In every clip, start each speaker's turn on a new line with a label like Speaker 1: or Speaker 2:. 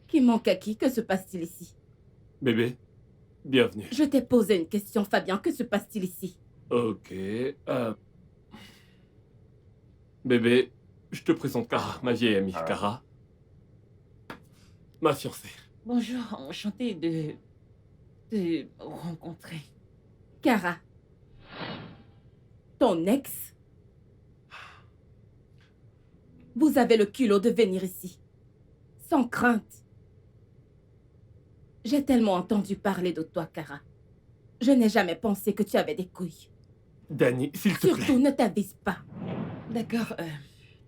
Speaker 1: Qui manque à qui? Que se passe-t-il ici?
Speaker 2: Bébé, bienvenue.
Speaker 1: Je t'ai posé une question, Fabien. Que se passe-t-il ici?
Speaker 2: Ok. Bébé, je te présente Cara, ma vieille amie. Cara, ma fiancée.
Speaker 3: Bonjour, enchantée de vous rencontrer.
Speaker 1: Cara, ton ex? Vous avez le culot de venir ici, sans crainte. J'ai tellement entendu parler de toi, Cara. Je n'ai jamais pensé que tu avais des couilles.
Speaker 2: Danny, s'il te plaît.
Speaker 1: Surtout, ne t'avise pas.
Speaker 3: D'accord,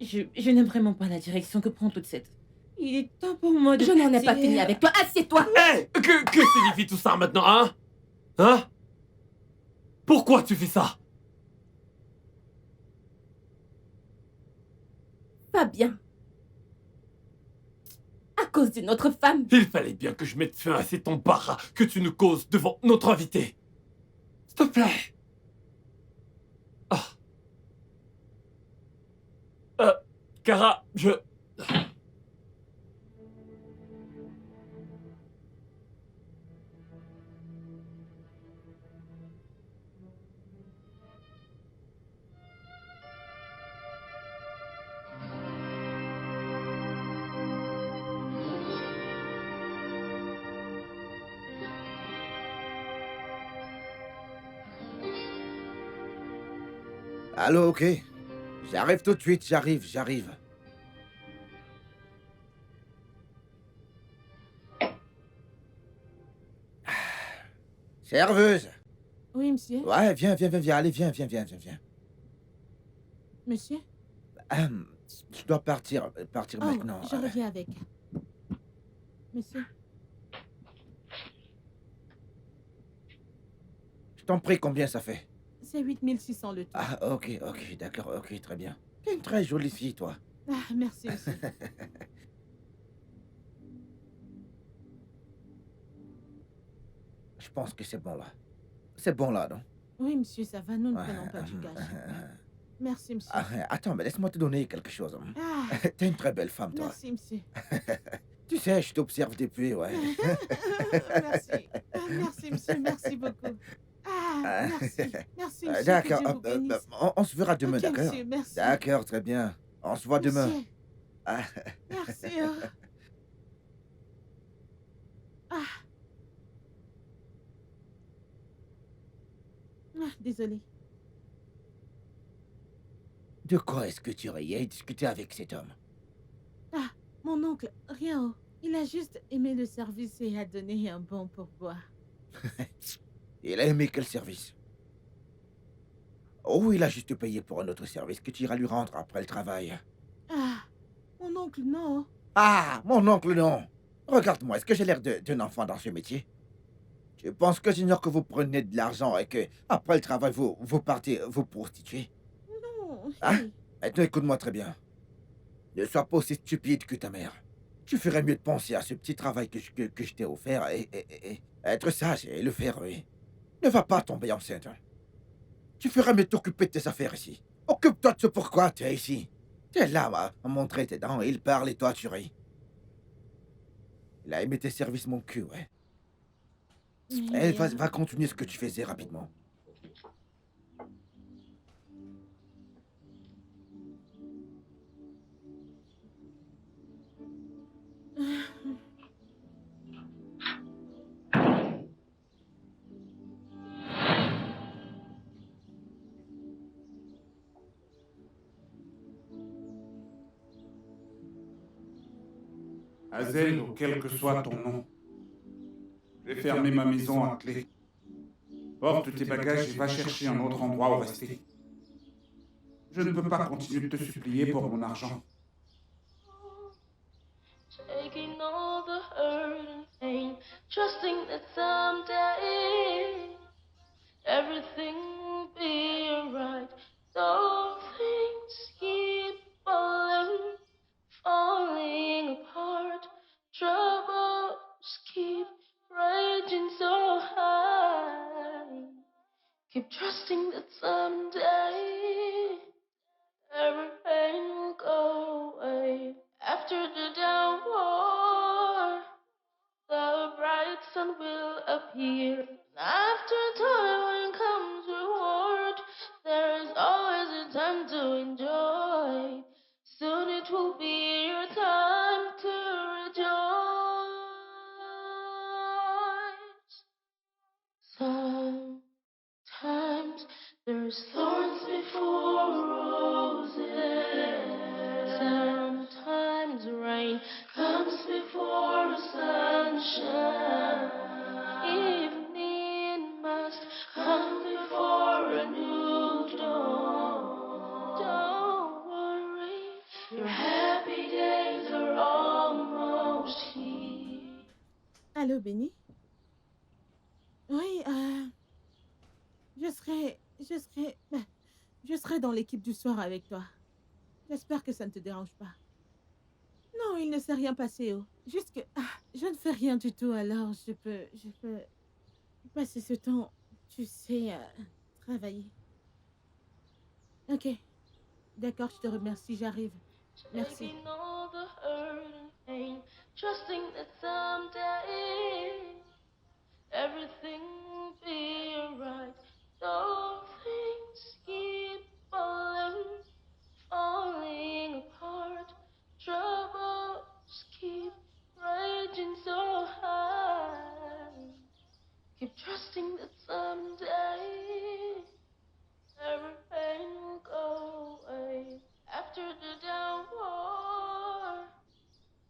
Speaker 3: je n'aime vraiment pas la direction que prend toute cette... Il est temps pour moi de...
Speaker 1: Je n'en ai pas fini avec toi. Assieds-toi.
Speaker 2: Hé, que signifie tout ça maintenant, hein? Hein? Pourquoi tu fais ça?
Speaker 1: Fabien. À cause d'une autre femme.
Speaker 2: Il fallait bien que je mette fin à cet embarras que tu nous causes devant notre invité. S'il te plaît. Ah. Cara, je...
Speaker 4: Allô, ok. J'arrive tout de suite, j'arrive. Serveuse.
Speaker 5: Oui, monsieur.
Speaker 4: Ouais, viens, allez, viens.
Speaker 5: Monsieur?
Speaker 4: Je dois partir
Speaker 5: Oh,
Speaker 4: maintenant.
Speaker 5: je reviens avec. Monsieur?
Speaker 4: Je t'en prie, combien ça fait?
Speaker 5: C'est 8600 le tout.
Speaker 4: Ah, ok, d'accord, ok, très bien. T'es une très jolie fille, toi.
Speaker 5: Ah, merci, monsieur.
Speaker 4: Je pense que c'est bon là. C'est bon là, non?
Speaker 5: Oui, monsieur, ça va, nous ne
Speaker 4: Ouais,
Speaker 5: prenons pas du gage. Merci, monsieur.
Speaker 4: Attends, mais laisse-moi te donner quelque chose.
Speaker 5: Ah,
Speaker 4: T'es une très belle femme, toi.
Speaker 5: merci, monsieur.
Speaker 4: Tu sais, je t'observe depuis, ouais.
Speaker 5: Merci. Ah, merci, monsieur, merci beaucoup. Ah, merci, monsieur, que
Speaker 4: D'accord,
Speaker 5: Dieu vous bénisse.
Speaker 4: on se verra demain,
Speaker 5: Ok,
Speaker 4: d'accord?
Speaker 5: monsieur, merci.
Speaker 4: D'accord, très bien. On se voit demain.
Speaker 5: Monsieur,
Speaker 4: Ah,
Speaker 5: merci. Ah. Ah, désolée.
Speaker 4: de quoi est-ce que tu riais et discutais avec cet homme?
Speaker 5: Ah, mon oncle, rien. Il a juste aimé le service et a donné un bon pourboire.
Speaker 4: Il a aimé quel service? Oh, il a juste payé pour un autre service que tu iras lui rendre après le travail.
Speaker 5: Ah, mon oncle, non.
Speaker 4: Ah, mon oncle, non. Regarde-moi, est-ce que j'ai l'air d'un enfant dans ce métier? Tu penses que j'ignore que vous prenez de l'argent et que, après le travail, vous partez vous prostituer?
Speaker 5: Non,
Speaker 4: Hein?
Speaker 5: hey.
Speaker 4: Maintenant, écoute-moi très bien. Ne sois pas aussi stupide que ta mère. Tu ferais mieux de penser à ce petit travail que je t'ai offert et être sage et le faire, oui. Ne va pas tomber enceinte. Tu ferais mieux de t'occuper de tes affaires ici. Occupe-toi de ce pourquoi tu es ici. T'es là, à montrer tes dents, il parle et toi tu ris. Il a aimé tes services, mon cul, ouais. Eh,
Speaker 5: Oui,
Speaker 4: va continuer ce que tu faisais rapidement.
Speaker 6: Hazel, ou quel que soit ton nom, je vais fermer ma maison à clé. Porte tes bagages et va chercher un autre endroit où rester. Je ne peux pas continuer de te supplier pour mon argent.
Speaker 7: Taking all the hurt and pain, trusting that someday everything will be alright. Though things keep falling apart, troubles keep raging so high. Keep trusting that someday every pain will go away after the downpour. sun will appear. After toiling comes reward. There is always a time to enjoy. Soon it will be your time to rejoice. Sometimes there's thorns before roses. Sometimes rain comes before sunshine. Evening must come before a new dawn. Don't worry, your happy days are almost here.
Speaker 5: Allô, Benny? Oui, je serai dans l'équipe du soir avec toi. J'espère que ça ne te dérange pas. Non, il ne s'est rien passé, oh. Juste que je ne fais rien du tout, alors je peux passer ce temps, tu sais, travailler. Ok, d'accord, je te remercie, j'arrive. Merci.
Speaker 7: Taking all the hurt and pain, trusting that someday everything will be alright. Though things keep falling apart, troubles keep raging so high. Keep trusting that someday every pain will go away. After the downpour,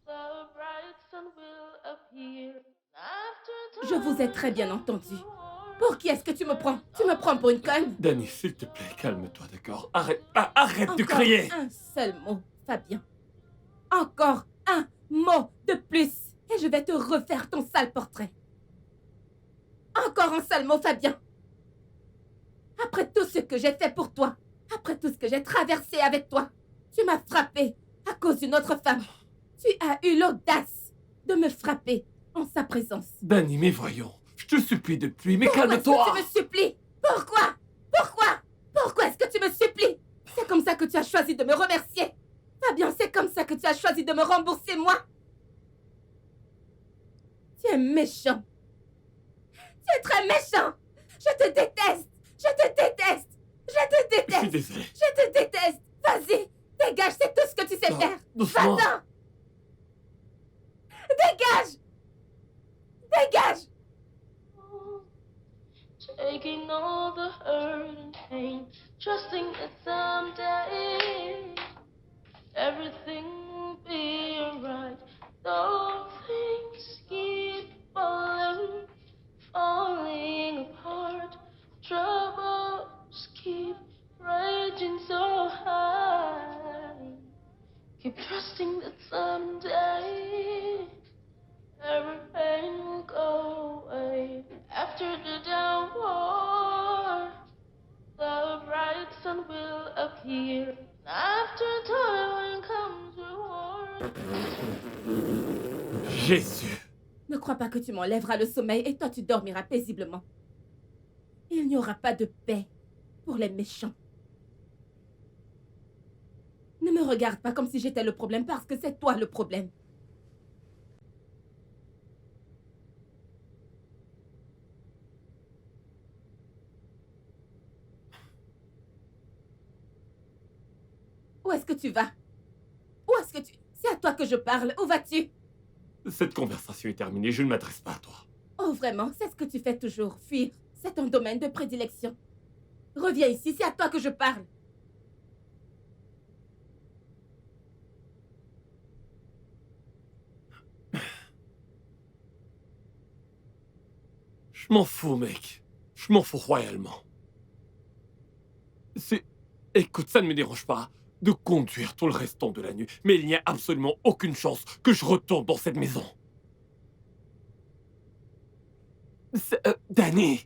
Speaker 7: the bright sun will appear. After
Speaker 1: Je vous ai très bien entendu. Pour qui est-ce que tu me prends? Tu me prends pour une conne?
Speaker 2: Danny, s'il te plaît, calme-toi, d'accord? Arrête de
Speaker 1: Encore
Speaker 2: crier!
Speaker 1: un seul mot, Fabien. Encore un mot de plus. Et je vais te refaire ton sale portrait. Encore un seul mot, Fabien. Après tout ce que j'ai fait pour toi, après tout ce que j'ai traversé avec toi, tu m'as frappé à cause d'une autre femme. Tu as eu l'audace de me frapper en sa présence.
Speaker 2: Danny, mais voyons, je te supplie depuis, mais
Speaker 1: Pourquoi est-ce
Speaker 2: calme-toi!
Speaker 1: que tu me supplies? Pourquoi? Pourquoi est-ce que tu me supplies? C'est comme ça que tu as choisi de me remercier. Fabien, c'est comme ça que tu as choisi de me rembourser, moi. Tu es méchant. Tu es très méchant. Je te déteste. Je te déteste. Je te
Speaker 2: Je suis
Speaker 1: déteste.
Speaker 2: désolé.
Speaker 1: Je te déteste. Vas-y, dégage, c'est tout ce que tu sais
Speaker 2: Non,
Speaker 1: faire.
Speaker 2: doucement.
Speaker 1: Va-t'en. Dégage. Dégage.
Speaker 7: taking all the hurt and pain, trusting that someday everything will be alright. Though things keep falling apart, troubles keep raging so high. Keep trusting that someday every pain will go away. After the downpour, the bright sun will appear. After toiling comes reward.
Speaker 2: Jésus!
Speaker 1: Ne crois pas que tu m'enlèveras le sommeil et toi tu dormiras paisiblement. Il n'y aura pas de paix pour les méchants. Ne me regarde pas comme si j'étais le problème parce que c'est toi le problème. Où est-ce que tu vas? Où est-ce que tu... C'est à toi que je parle. Où vas-tu?
Speaker 2: Cette conversation est terminée, je ne m'adresse pas à toi.
Speaker 1: Oh, vraiment, c'est ce que tu fais toujours, fuir. C'est ton domaine de prédilection. Reviens ici, c'est à toi que je parle.
Speaker 2: Je m'en fous, mec. Je m'en fous royalement. Écoute, ça ne me dérange pas de conduire tout le restant de la nuit, mais il n'y a absolument aucune chance que je retourne dans cette maison. Danny,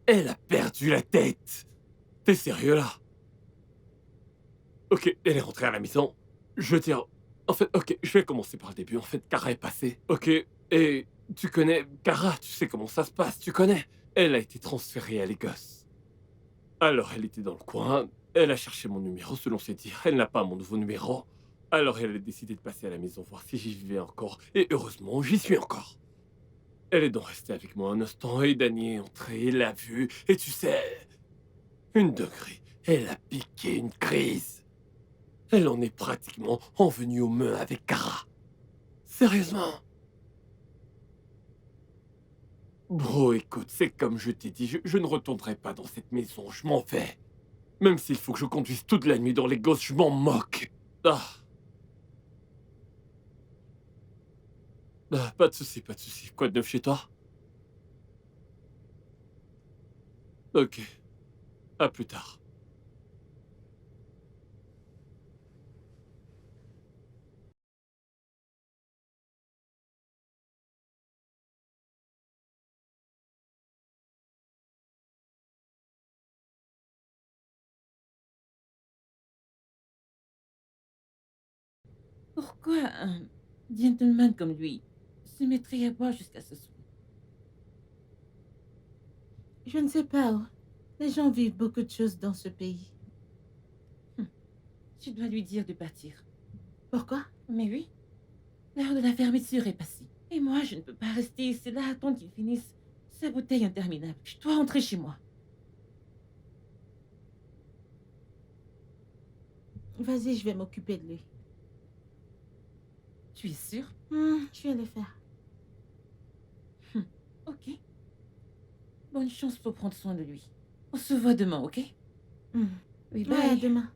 Speaker 2: elle a perdu la tête. T'es sérieux là? Ok, elle est rentrée à la maison. Je veux dire, en fait, ok, je vais commencer par le début. En fait, Kara est passée. Ok, et tu connais Kara, tu sais comment ça se passe, tu connais. Elle a été transférée à Lagos. Alors, elle était dans le coin. Elle a cherché mon numéro, selon ses dires. Elle n'a pas mon nouveau numéro. Alors, elle a décidé de passer à la maison voir si j'y vivais encore. Et heureusement, j'y suis encore. Elle est donc restée avec moi un instant et Danny est entré, il l'a vu, et tu sais, une degré, elle a piqué une crise. Elle en est pratiquement envenue aux mains avec Kara. Sérieusement. Bro, écoute, c'est comme je t'ai dit, je ne retournerai pas dans cette maison, je m'en vais. Même s'il faut que je conduise toute la nuit dans les gosses, je m'en moque. Ah. Pas de souci, pas de souci. Quoi de neuf chez toi? Ok, à plus tard.
Speaker 3: Pourquoi un gentleman comme lui se mettrait à boire jusqu'à ce soir?
Speaker 5: Je ne sais pas. Oh. Les gens vivent beaucoup de choses dans ce pays.
Speaker 3: Tu dois lui dire de partir.
Speaker 5: Pourquoi?
Speaker 3: Mais oui, l'heure de la fermeture est passée. Et moi, je ne peux pas rester ici là, attendre qu'il finisse sa bouteille interminable. Je dois rentrer chez moi.
Speaker 5: Vas-y, je vais m'occuper de lui.
Speaker 3: Tu es sûre?
Speaker 5: Je vais le faire.
Speaker 3: Ok. Bonne chance pour prendre soin de lui. On se voit demain, ok?
Speaker 5: Hmm.
Speaker 3: Oui,
Speaker 5: Ouais, à
Speaker 3: bye.
Speaker 5: demain.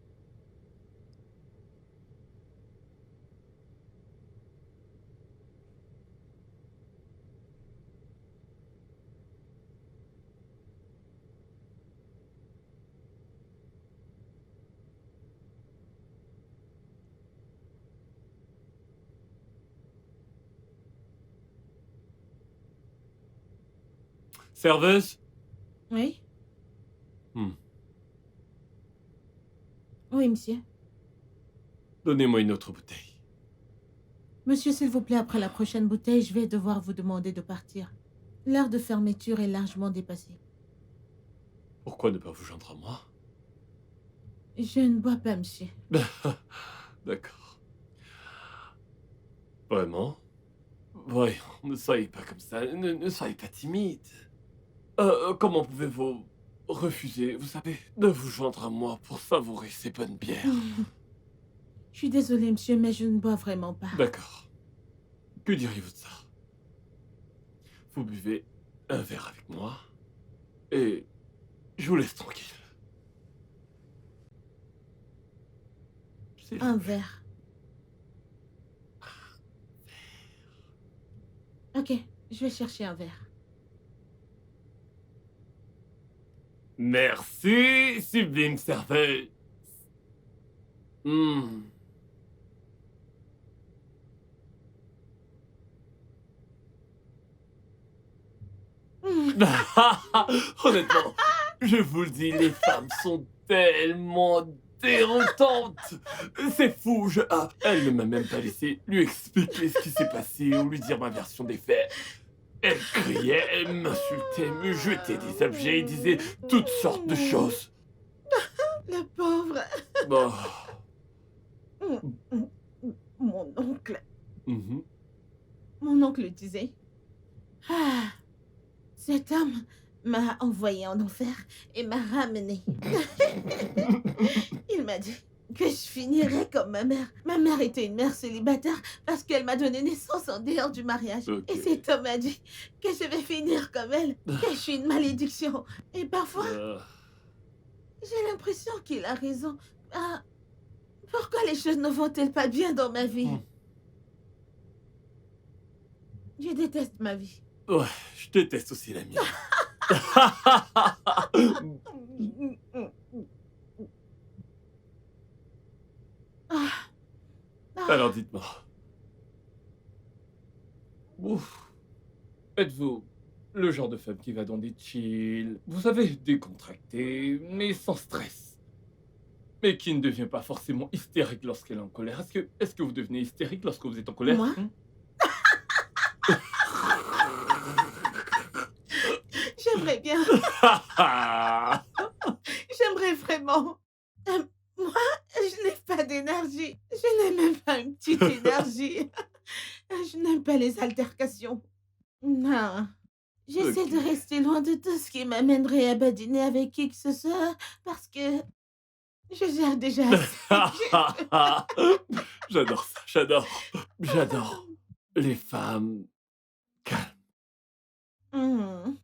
Speaker 2: Serveuse?
Speaker 5: Oui?
Speaker 2: Hmm.
Speaker 5: Oui, monsieur.
Speaker 2: Donnez-moi une autre bouteille.
Speaker 5: Monsieur, s'il vous plaît, après la prochaine bouteille, je vais devoir vous demander de partir. L'heure de fermeture est largement dépassée.
Speaker 2: Pourquoi ne pas vous joindre à moi?
Speaker 5: Je ne bois pas, monsieur.
Speaker 2: D'accord. Vraiment? Voyons, ne soyez pas comme ça, ne soyez pas timide. Comment pouvez-vous refuser, vous savez, de vous joindre à moi pour savourer ces bonnes bières?
Speaker 5: Je suis désolée, monsieur, mais je ne bois vraiment pas.
Speaker 2: D'accord. Que diriez-vous de ça? Vous buvez un verre avec moi et je vous laisse tranquille. S'il
Speaker 5: Un
Speaker 2: vous plaît.
Speaker 5: verre. Ok, je vais chercher un verre.
Speaker 2: Merci, sublime serveuse. Hmm. Honnêtement, je vous le dis, les femmes sont tellement déroutantes. C'est fou, elle ne m'a même pas laissé lui expliquer ce qui s'est passé ou lui dire ma version des faits. Elle criait, elle m'insultait, me jetait des objets et disait toutes sortes de choses.
Speaker 5: Le pauvre.
Speaker 2: Bon.
Speaker 5: Mon oncle.
Speaker 2: Mhm.
Speaker 5: Mon oncle disait... Ah, cet homme m'a envoyé en enfer et m'a ramené. Il m'a dit que je finirais comme ma mère. Ma mère était une mère célibataire parce qu'elle m'a donné naissance en dehors du mariage.
Speaker 2: Ok.
Speaker 5: Et cet homme m'a dit que je vais finir comme elle, que je suis une malédiction. Et parfois, j'ai l'impression qu'il a raison. Ah, pourquoi les choses ne vont-elles pas bien dans ma vie? Je déteste ma vie.
Speaker 2: Ouais, je déteste aussi la mienne.
Speaker 5: Ah, ah.
Speaker 2: Alors dites-moi. Ouf. Êtes-vous le genre de femme qui va dans des chill, vous savez, décontractée, mais sans stress, mais qui ne devient pas forcément hystérique lorsqu'elle est en colère? Est-ce que vous devenez hystérique lorsque vous êtes en colère?
Speaker 5: Moi? J'aimerais bien. J'aimerais vraiment. Moi, je n'ai pas d'énergie. Je n'ai même pas une petite énergie. Je n'aime pas les altercations. Non. J'essaie de
Speaker 2: Ok.
Speaker 5: rester loin de tout ce qui m'amènerait à badiner avec qui que ce soit parce que je gère déjà assez.
Speaker 2: J'adore ça, j'adore. J'adore. Les femmes calmes.
Speaker 5: Hmm.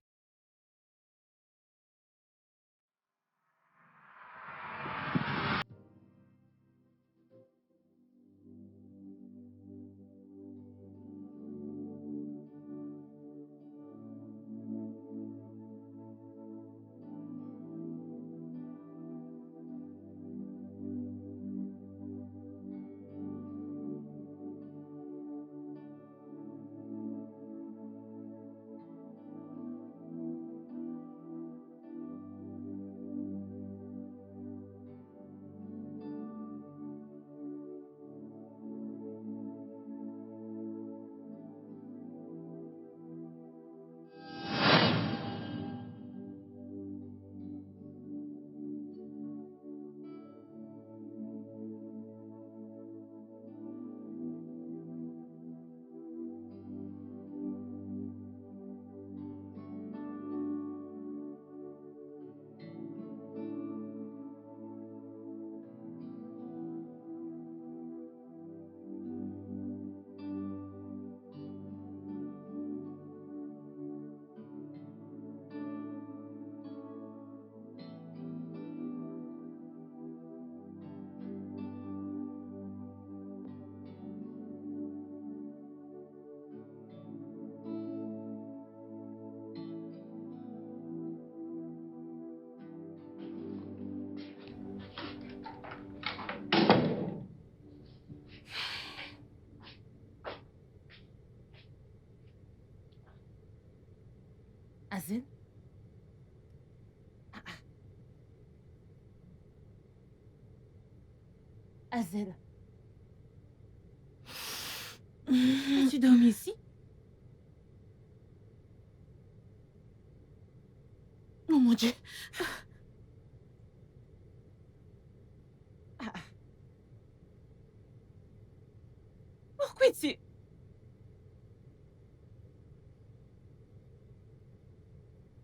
Speaker 3: Azel? Azel, as-tu dormi ici?
Speaker 5: Oh mon Dieu.
Speaker 3: Pourquoi tu...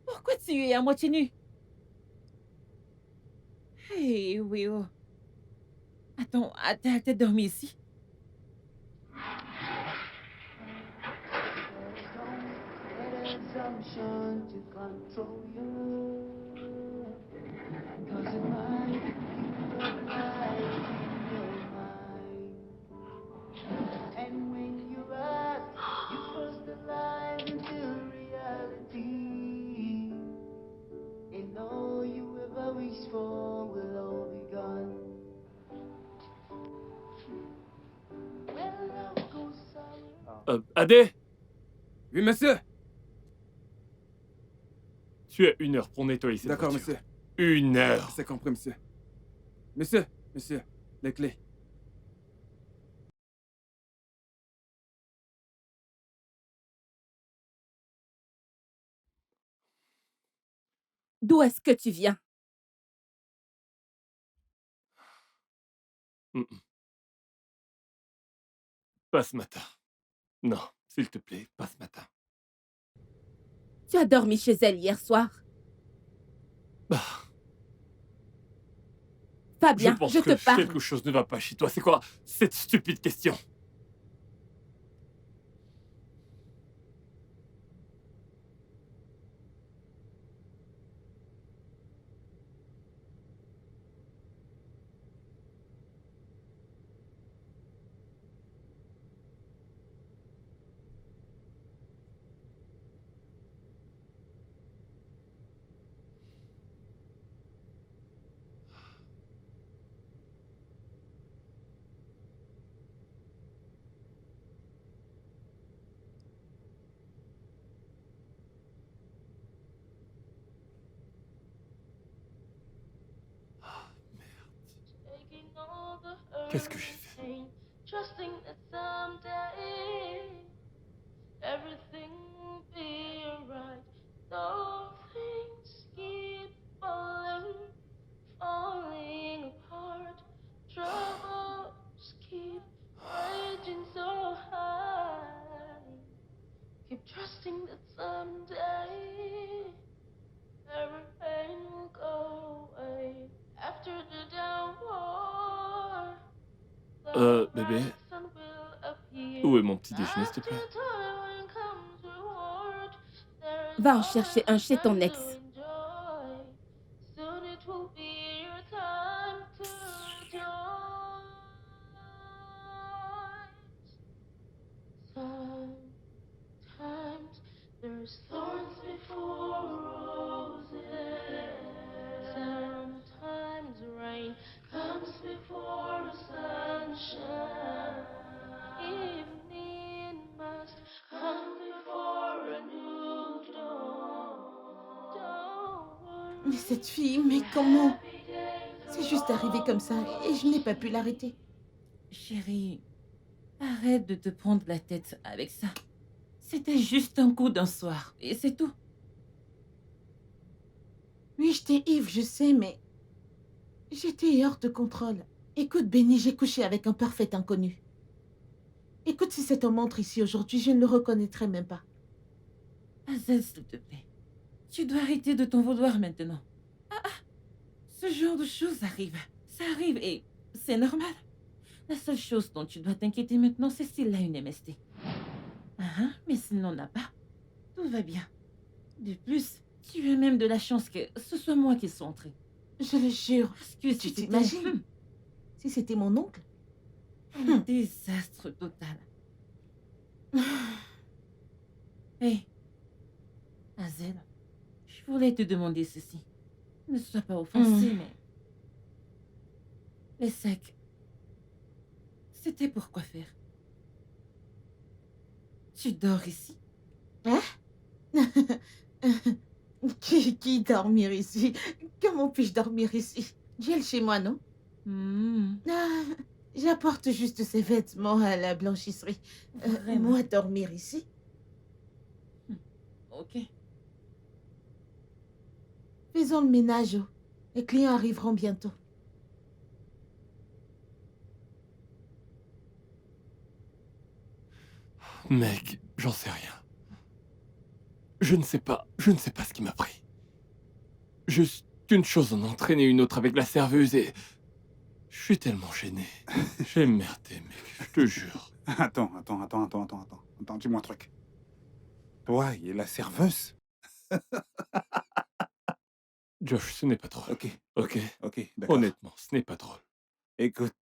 Speaker 3: Pourquoi tu es à moitié nu? Hey, Will. Attends, t'as dormi ici?
Speaker 7: Assumption to control you. 'Cause it might be right in your mind. And when you rise, you cross the line into reality. And all you ever wish for will all be gone. When love goes sour.
Speaker 2: Adé,
Speaker 8: Oui, monsieur.
Speaker 2: tu as 1 heure pour nettoyer cette
Speaker 8: D'accord,
Speaker 2: voiture.
Speaker 8: monsieur.
Speaker 2: 1 heure.
Speaker 8: C'est compris, monsieur. Monsieur, les clés.
Speaker 1: D'où est-ce que tu viens?
Speaker 2: Mm, mm. Pas ce matin. Non, s'il te plaît, pas ce matin.
Speaker 1: Tu as dormi chez elle hier soir?
Speaker 2: Bah, je
Speaker 1: Fabien,
Speaker 2: pense
Speaker 1: je
Speaker 2: que
Speaker 1: te parle.
Speaker 2: quelque chose ne va pas chez toi. C'est quoi cette stupide question?
Speaker 7: Taking all the hurt
Speaker 2: Qu'est-ce que j'ai
Speaker 7: and
Speaker 2: fait?
Speaker 7: pain, trusting that someday everything will be alright. Though things keep falling apart, troubles keep raging so high. Keep trusting that someday every pain will go away. After the downpour, the
Speaker 2: Bébé,
Speaker 7: bright sun will
Speaker 2: où
Speaker 7: appear.
Speaker 2: est mon petit déjeuner, s'il te
Speaker 7: After
Speaker 2: plaît?
Speaker 7: toil comes reward. There is
Speaker 1: Va en chercher
Speaker 7: always
Speaker 1: un
Speaker 7: a
Speaker 1: chez
Speaker 7: time
Speaker 1: ton
Speaker 7: to
Speaker 1: ex.
Speaker 7: enjoy. Soon it will be your time to rejoice. Sometimes there's thorns before roses. Sometimes rain comes before sunshine. Evening must come before a new dawn. Don't
Speaker 5: Mais
Speaker 7: worry,
Speaker 5: cette fille, mais comment?
Speaker 7: happy days
Speaker 5: C'est
Speaker 7: are
Speaker 5: juste arrivé comme ça et je n'ai pas pu
Speaker 7: always.
Speaker 5: l'arrêter.
Speaker 3: Chérie, arrête de te prendre la tête avec ça. C'était juste un coup d'un soir, et c'est tout.
Speaker 5: Oui, j'étais ivre, je sais, mais j'étais hors de contrôle. Écoute, Benny, j'ai couché avec un parfait inconnu. Écoute, si cet homme montre ici aujourd'hui, je ne le reconnaîtrais même pas.
Speaker 3: Hazel, s'il te plaît. Tu dois arrêter de t'en vouloir maintenant. Ce genre de choses arrive. Ça arrive et c'est normal. La seule chose dont tu dois t'inquiéter maintenant, c'est s'il a une MST. Mais s'il n'en a pas, tout va bien. De plus, tu as même de la chance que ce soit moi qui sois entrée.
Speaker 5: Je le jure.
Speaker 3: Parce que
Speaker 5: Tu
Speaker 3: si c'était...
Speaker 5: t'imagines? Si c'était mon oncle?
Speaker 3: Un désastre total. Hé, Hazel, je voulais te demander ceci. Ne sois pas offensée, mais... Les sacs, c'était pour quoi faire? Tu dors ici?
Speaker 5: Qui dormir ici? Comment puis-je dormir ici? J'ai le chez moi, non? Ah, j'apporte juste ces vêtements à la blanchisserie.
Speaker 3: Vraiment?
Speaker 5: Moi, dormir ici?
Speaker 3: Ok.
Speaker 5: Faisons le ménage. Oh. Les clients arriveront bientôt.
Speaker 2: Mec, j'en sais rien. Je ne sais pas ce qui m'a pris. Juste qu'une chose en a entraîné une autre avec la serveuse et... Je suis tellement gêné. J'ai merdé, mec, je te jure.
Speaker 6: Attends, dis-moi un truc. Toi et la serveuse?
Speaker 2: Josh, ce n'est pas drôle.
Speaker 6: Ok,
Speaker 2: Ok?
Speaker 6: d'accord.
Speaker 2: Honnêtement, ce n'est pas drôle.
Speaker 6: Écoute.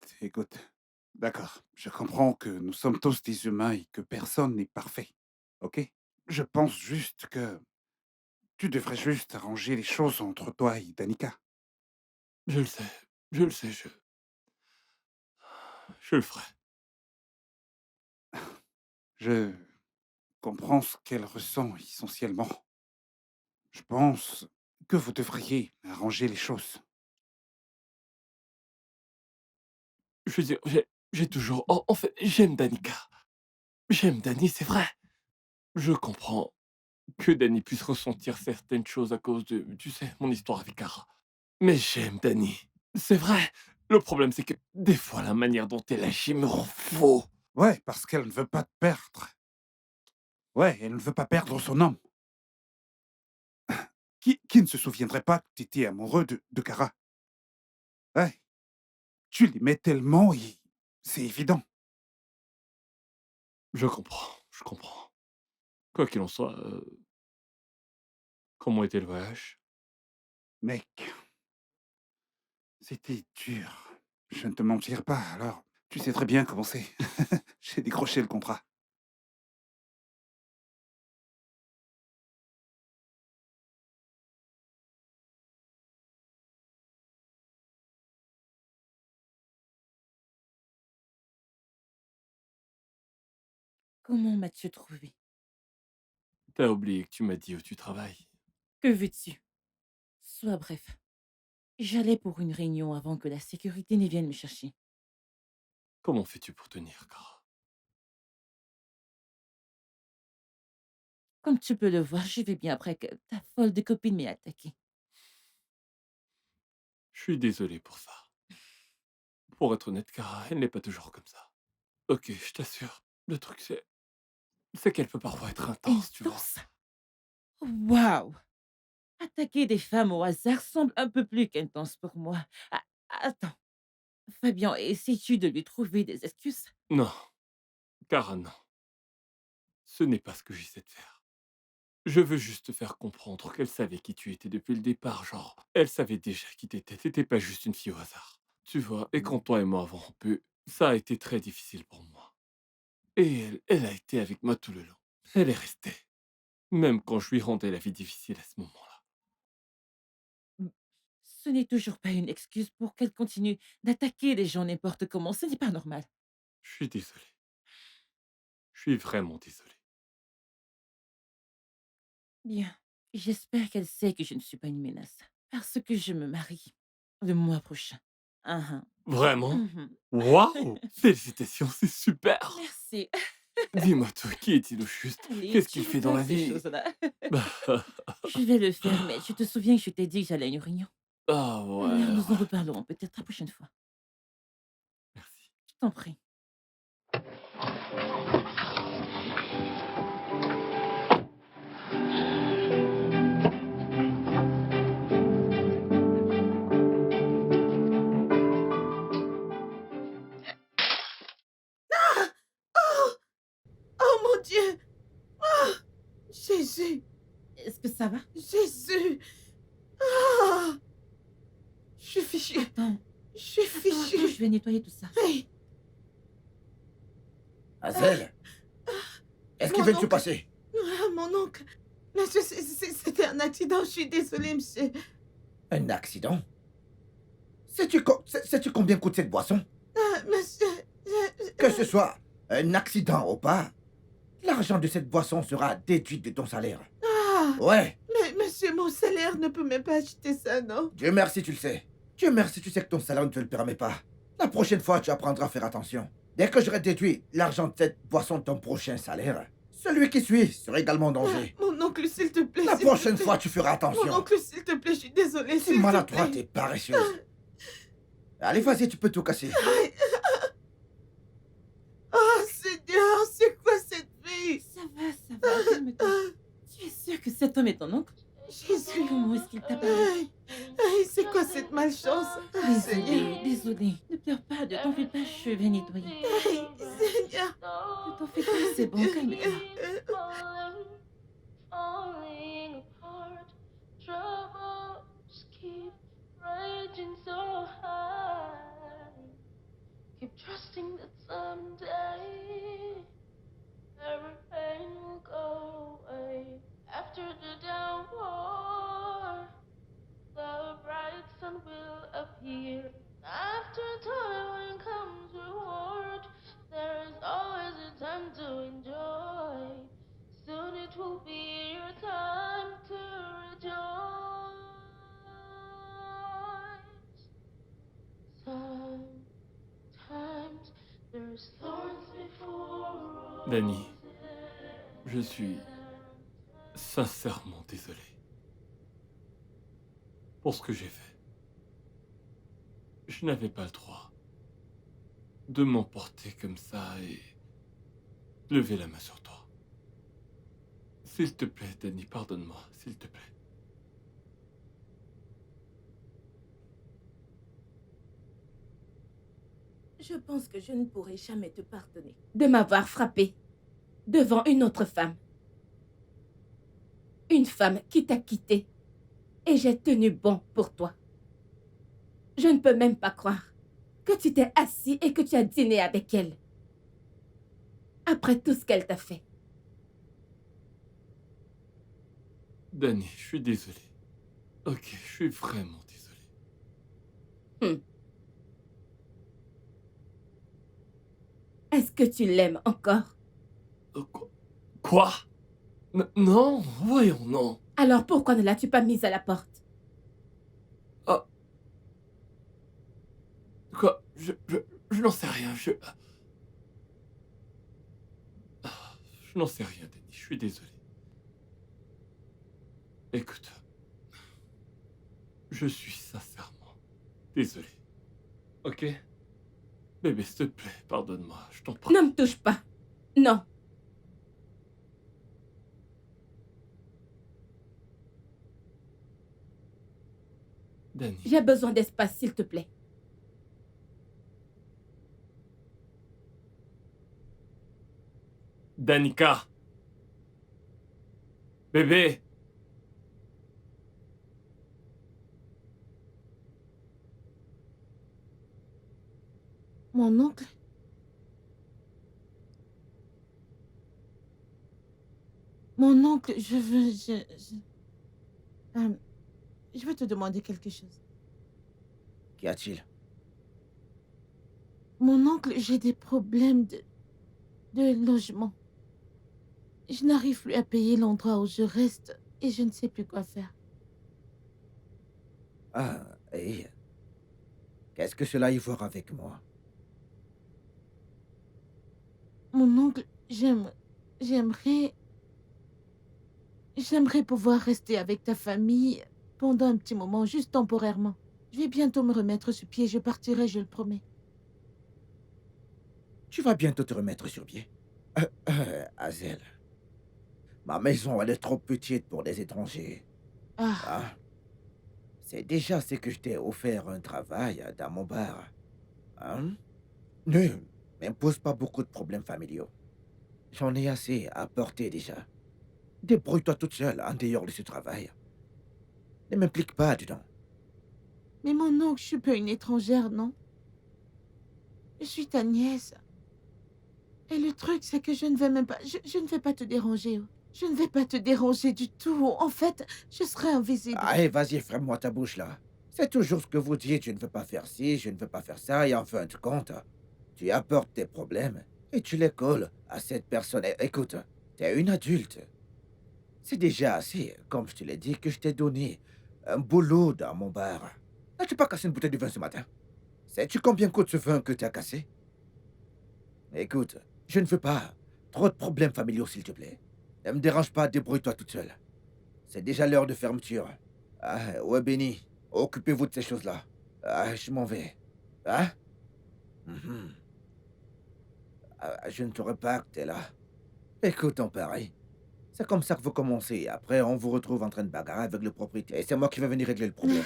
Speaker 6: D'accord, je comprends que nous sommes tous des humains et que personne n'est parfait. Ok? Je pense juste que tu devrais juste arranger les choses entre toi et Danica.
Speaker 2: Je le sais, je le sais, je le ferai.
Speaker 6: Je comprends ce qu'elle ressent essentiellement. Je pense que vous devriez arranger les choses.
Speaker 2: Je veux dire, j'ai toujours... En fait, j'aime Danica. J'aime Dani, c'est vrai. Je comprends que Dani puisse ressentir certaines choses à cause de, tu sais, mon histoire avec Kara. Mais j'aime Dani. C'est vrai. Le problème, c'est que des fois, la manière dont elle agit me rend fou.
Speaker 6: Ouais, parce qu'elle ne veut pas te perdre. Ouais, elle ne veut pas perdre son homme. Qui ne se souviendrait pas que tu étais amoureux de Kara? Ouais, tu l'aimais tellement et c'est évident.
Speaker 2: Je comprends, je comprends. Quoi qu'il en soit, comment était le voyage?
Speaker 6: Mec, c'était dur. Je ne te mentirai pas, alors tu sais très bien comment c'est. J'ai décroché le contrat.
Speaker 3: Comment m'as-tu trouvé?
Speaker 2: T'as oublié que tu m'as dit où tu travailles.
Speaker 3: Que veux-tu? Sois bref. J'allais pour une réunion avant que la sécurité ne vienne me chercher.
Speaker 2: Comment fais-tu pour tenir, Kara?
Speaker 3: Comme tu peux le voir, je vais bien après que ta folle de copine m'ait attaqué.
Speaker 2: Je suis désolé pour ça. Pour être honnête, Kara, elle n'est pas toujours comme ça. Ok, je t'assure. Le truc, c'est qu'elle peut parfois être intense, tu vois.
Speaker 3: Intense? Waouh! Attaquer des femmes au hasard semble un peu plus qu'intense pour moi. Attends, Fabien, essaies-tu de lui trouver des excuses?
Speaker 2: Non, Cara, non. Ce n'est pas ce que j'essaie de faire. Je veux juste te faire comprendre qu'elle savait qui tu étais depuis le départ, genre, elle savait déjà qui t'étais, t'étais pas juste une fille au hasard. Tu vois, et quand toi et moi avons rompu, ça a été très difficile pour moi. Et elle a été avec moi tout le long. Elle est restée, même quand je lui rendais la vie difficile à ce moment-là.
Speaker 3: Mmh, ce n'est toujours pas une excuse pour qu'elle continue d'attaquer les gens n'importe comment, ce n'est pas normal.
Speaker 2: Je suis désolé. Je suis vraiment désolé.
Speaker 3: Bien, j'espère qu'elle sait que je ne suis pas une menace, parce que je me marie le mois prochain. Mmh mh.
Speaker 2: Vraiment?
Speaker 3: Mmh.
Speaker 2: Waouh! Félicitations, c'est super!
Speaker 3: Merci.
Speaker 2: Dis-moi tout, qui est-il au juste?
Speaker 3: Allez,
Speaker 2: Qu'est-ce
Speaker 3: tu
Speaker 2: qu'il
Speaker 3: veux
Speaker 2: fait dans
Speaker 3: faire
Speaker 2: la
Speaker 3: ces
Speaker 2: vie?
Speaker 3: choses-là?
Speaker 2: Bah,
Speaker 3: Je vais le faire, mais tu te souviens que je t'ai dit que j'allais à une réunion?
Speaker 2: ah
Speaker 3: Alors
Speaker 2: ouais,
Speaker 3: nous en
Speaker 2: ouais,
Speaker 3: reparlerons peut-être la prochaine fois.
Speaker 2: merci.
Speaker 3: Je t'en prie.
Speaker 5: Oh! Oh mon Dieu! Oh! Jésus!
Speaker 3: Est-ce que ça va?
Speaker 5: Jésus! Ah! Je suis fichue.
Speaker 3: Attends,
Speaker 5: Je suis
Speaker 3: attends,
Speaker 5: fichue.
Speaker 3: je vais nettoyer tout ça.
Speaker 5: Hey!
Speaker 4: Hazel, est-ce qu'il
Speaker 5: Mon
Speaker 4: vient de se
Speaker 5: oncle.
Speaker 4: passer?
Speaker 5: Ah, mon oncle. Mais c'était un accident. Je suis désolée, monsieur.
Speaker 4: Un accident? Sais-tu combien coûte cette boisson?
Speaker 5: Ah, monsieur.
Speaker 4: Que ce soit un accident ou pas, l'argent de cette boisson sera déduit de ton salaire.
Speaker 5: Ah!
Speaker 4: Ouais,
Speaker 5: Mais monsieur, mon salaire ne peut même pas acheter ça, non?
Speaker 4: Dieu merci, tu le sais. Dieu merci, tu sais que ton salaire ne te le permet pas. La prochaine fois, tu apprendras à faire attention. Dès que j'aurai déduit l'argent de cette boisson de ton prochain salaire, celui qui suit sera également en danger.
Speaker 5: Mon oncle, s'il te plaît.
Speaker 4: La
Speaker 5: s'il te
Speaker 4: prochaine
Speaker 5: plaît.
Speaker 4: fois, tu feras
Speaker 5: Mon
Speaker 4: attention.
Speaker 5: oncle, s'il te plaît, je suis désolée.
Speaker 4: C'est
Speaker 5: s'il te
Speaker 4: maladroite
Speaker 5: plaît.
Speaker 4: et paresseuse. Allez, vas-y, tu peux tout casser.
Speaker 5: Oh, Seigneur, c'est quoi cette fille?
Speaker 3: Ça va, calme-toi. Tu es sûr que cet homme est ton oncle?
Speaker 5: Jésus.
Speaker 3: Comment est-ce qu'il t'a parlé?
Speaker 5: Aïe, aïe, c'est quoi cette malchance? Ah, Seigneur.
Speaker 3: Désolée. Ne pleure pas, ne t'en fais pas, je vais nettoyer.
Speaker 5: Aïe, Seigneur.
Speaker 3: Ne t'en fais pas, c'est bon, calme-toi.
Speaker 7: Falling apart, troubles keep raging so high. Keep trusting that someday every pain will go away. After the downpour, the bright sun will appear. After toil comes reward. There is always a time to enjoy. Soon it will be your time to rejoice. Sometimes there's thorns before
Speaker 2: Danny,
Speaker 7: roses.
Speaker 2: je suis sincèrement désolé pour ce que j'ai fait. Je n'avais pas le droit de m'emporter comme ça et lever la main sur toi. S'il te plaît, Danny, pardonne-moi, s'il te plaît.
Speaker 1: Je pense que je ne pourrai jamais te pardonner de m'avoir frappé devant une autre femme. Une femme qui t'a quitté. Et j'ai tenu bon pour toi. Je ne peux même pas croire que tu t'es assis et que tu as dîné avec elle. Après tout ce qu'elle t'a fait.
Speaker 2: Danny, je suis désolé. Ok, je suis vraiment désolé.
Speaker 1: Est-ce que tu l'aimes encore?
Speaker 2: Quoi? Non, voyons, non.
Speaker 1: Alors pourquoi ne l'as-tu pas mise à la porte?
Speaker 2: Quoi? Je n'en sais rien, je n'en sais rien, Danny, je suis désolé. Écoute, je suis sincèrement désolé. Ok? Bébé, s'il te plaît, pardonne-moi, je t'en prie.
Speaker 1: Ne me touche pas. Non.
Speaker 2: Danny.
Speaker 1: J'ai besoin d'espace, s'il te plaît.
Speaker 2: Danica. Bébé.
Speaker 5: Mon oncle? Mon oncle, euh, je veux te demander quelque chose.
Speaker 4: Qu'y a-t-il?
Speaker 5: Mon oncle, j'ai des problèmes de logement. Je n'arrive plus à payer l'endroit où je reste et je ne sais plus quoi faire.
Speaker 4: Ah, et qu'est-ce que cela a à voir avec moi?
Speaker 5: Mon oncle, j'aimerais pouvoir rester avec ta famille pendant un petit moment, juste temporairement. Je vais bientôt me remettre sur pied, je partirai, je le promets.
Speaker 4: Tu vas bientôt te remettre sur pied. Hazel, ma maison, elle est trop petite pour des étrangers.
Speaker 5: Ah,
Speaker 4: Hein? C'est déjà ce que je t'ai offert un travail dans mon bar. Hein? Ne m'impose pas beaucoup de problèmes familiaux. J'en ai assez à porter déjà. Débrouille-toi toute seule en dehors de ce travail. Ne m'implique pas dedans.
Speaker 5: mais mon oncle, je suis pas une étrangère, non? Je suis ta nièce. Et le truc, c'est que je ne vais même pas... Je ne vais pas te déranger. Oh. Je ne vais pas te déranger du tout. En fait, je serai invisible.
Speaker 4: Allez, vas-y, ferme-moi ta bouche là. C'est toujours ce que vous dites, je ne veux pas faire ci, je ne veux pas faire ça, et en fin de compte, tu apportes tes problèmes et tu les colles à cette personne. Écoute, t'es une adulte. C'est déjà assez, comme je te l'ai dit, que je t'ai donné un boulot dans mon bar. N'as-tu pas cassé une bouteille de vin ce matin? Sais-tu combien coûte ce vin que tu as cassé? Écoute, je ne veux pas trop de problèmes familiaux, s'il te plaît. Ne me dérange pas, débrouille-toi toute seule. C'est déjà l'heure de fermeture. Ah, ouais, Benny, occupez-vous de ces choses-là. Ah, je m'en vais. Hein? Mhm. Ah, je ne saurais pas que t'es là. Écoute, en pareil. C'est comme ça que vous commencez. Après, on vous retrouve en train de bagarrer avec le propriétaire. Et c'est moi qui vais venir régler le problème.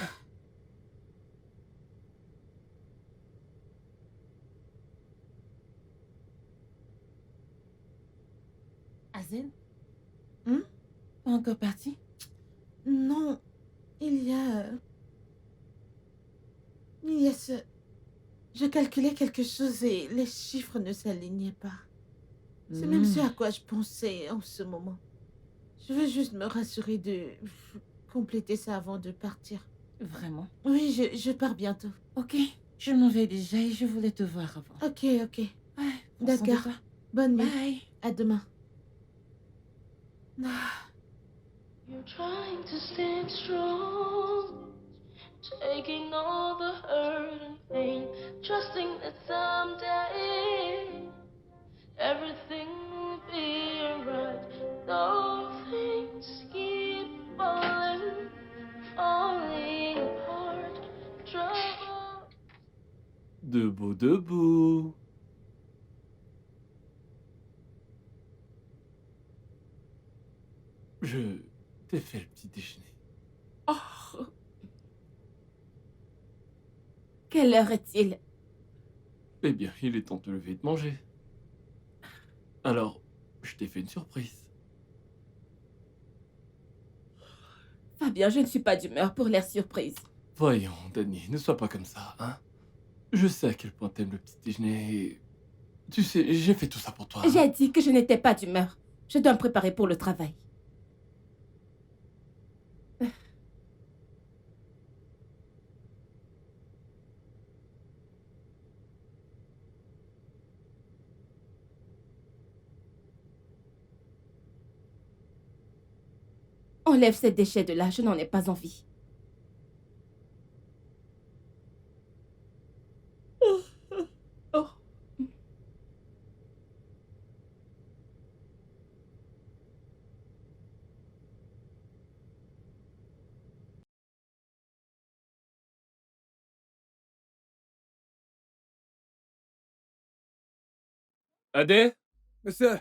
Speaker 3: Hazel,
Speaker 5: Hein?
Speaker 3: pas encore parti?
Speaker 5: Non, il y a... Il y a ce... Je calculais quelque chose et les chiffres ne s'alignaient pas. C'est même ce à quoi je pensais en ce moment. Je veux juste me rassurer de compléter ça avant de partir.
Speaker 3: Vraiment?
Speaker 5: Oui, je pars bientôt.
Speaker 3: Ok, je m'en vais déjà et je voulais te voir avant.
Speaker 5: Ok, ok.
Speaker 3: Ouais, prends soin de
Speaker 5: D'accord.
Speaker 3: toi.
Speaker 5: Bonne nuit.
Speaker 3: Bye.
Speaker 5: À demain.
Speaker 7: You're trying to stand strong, taking all the hurt and pain, trusting that someday everything will be alright. Though things keep falling apart, trouble.
Speaker 2: Debout, debout. Je t'ai fait le petit déjeuner.
Speaker 1: Oh, quelle heure est-il?
Speaker 2: Eh bien, il est temps de te lever et de manger. Alors, je t'ai fait une surprise.
Speaker 1: Fabien, je ne suis pas d'humeur pour l'air surprise.
Speaker 2: Voyons, Danny, ne sois pas comme ça, hein. Je sais à quel point t'aimes le petit déjeuner et... Tu sais, j'ai fait tout ça pour toi.
Speaker 1: J'ai dit que je n'étais pas d'humeur. Je dois me préparer pour le travail. Enlève ces déchets de là, je n'en ai pas envie. Oh.
Speaker 2: Adé,
Speaker 8: Monsieur,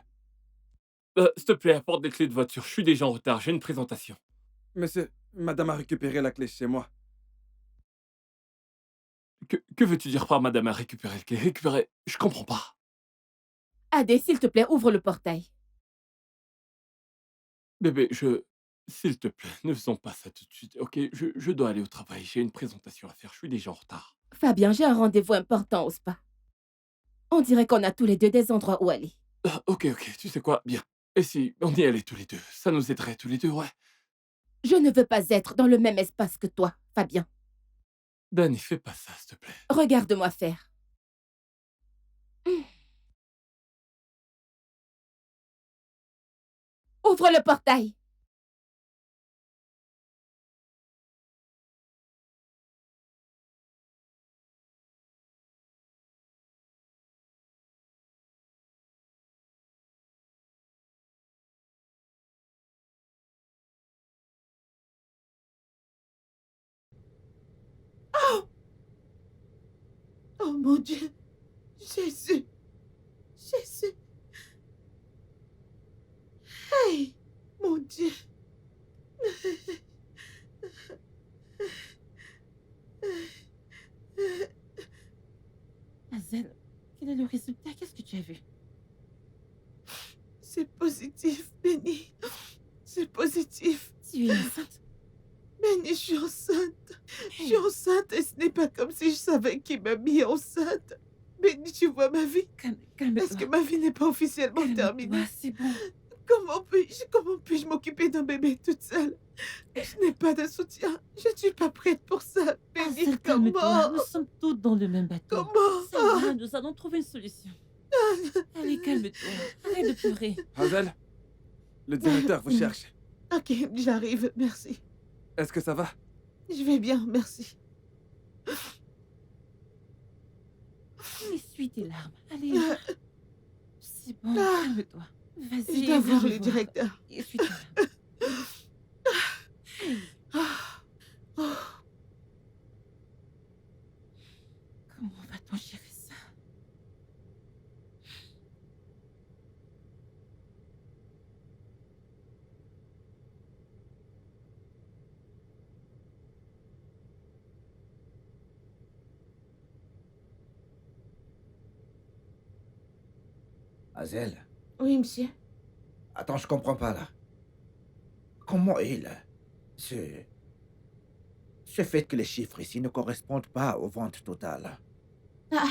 Speaker 2: s'il te plaît, apporte des clés de voiture. Je suis déjà en retard, j'ai une présentation.
Speaker 8: monsieur, madame a récupéré la clé chez moi.
Speaker 2: Que veux-tu dire par madame a récupéré le clé? Récupérer? Je comprends pas.
Speaker 1: Adé, s'il te plaît, ouvre le portail.
Speaker 2: Bébé, s'il te plaît, ne faisons pas ça tout de suite, ok? Je dois aller au travail, j'ai une présentation à faire, je suis déjà en retard.
Speaker 1: Fabien, j'ai un rendez-vous important au spa. On dirait qu'on a tous les deux des endroits où aller.
Speaker 2: Ah, ok, tu sais quoi? Bien. Et si on y allait tous les deux? Ça nous aiderait tous les deux, ouais.
Speaker 1: Je ne veux pas être dans le même espace que toi, Fabien.
Speaker 2: Danny, fais pas ça, s'il te plaît.
Speaker 1: Regarde-moi faire. Ouvre le portail.
Speaker 5: Oh mon Dieu. Jésus. Jésus. Hey, mon Dieu.
Speaker 3: Hazel, quel est le résultat? Qu'est-ce que tu as vu?
Speaker 5: C'est positif, Benny. C'est positif.
Speaker 3: Tu es enceinte?
Speaker 5: Benny, je suis enceinte. Je suis enceinte et ce n'est pas comme si je savais qui m'a mis enceinte. Benny, tu vois ma vie?
Speaker 3: Calme-toi.
Speaker 5: Est-ce que ma vie n'est pas officiellement terminée?
Speaker 3: Calme-toi, c'est bon.
Speaker 5: Comment puis-je m'occuper d'un bébé toute seule? Je n'ai pas de soutien. Je ne suis pas prête pour ça. Benny,
Speaker 3: Hazel, calme-toi.
Speaker 5: comment?
Speaker 3: Nous sommes tous dans le même bateau.
Speaker 5: Comment?
Speaker 3: Ça va, nous allons trouver une solution. Allez, calme-toi. Arrête de pleurer.
Speaker 8: Hazel, le directeur vous cherche.
Speaker 5: Ok, j'arrive, merci.
Speaker 8: Est-ce que ça va?
Speaker 5: Je vais bien, merci.
Speaker 3: Essuie tes larmes. Allez. C'est bon,
Speaker 5: Ah.
Speaker 3: calme-toi. Vas-y.
Speaker 5: Je dois voir
Speaker 3: viens
Speaker 5: le
Speaker 3: me
Speaker 5: directeur.
Speaker 3: Essuie tes larmes. Hey,
Speaker 5: Ah. Oh.
Speaker 3: comment va-t-on gérer ça?
Speaker 4: Hazel,
Speaker 5: Oui, monsieur.
Speaker 4: attends, je comprends pas là. Comment ce... ce fait que les chiffres ici ne correspondent pas aux ventes totales.
Speaker 5: Ah,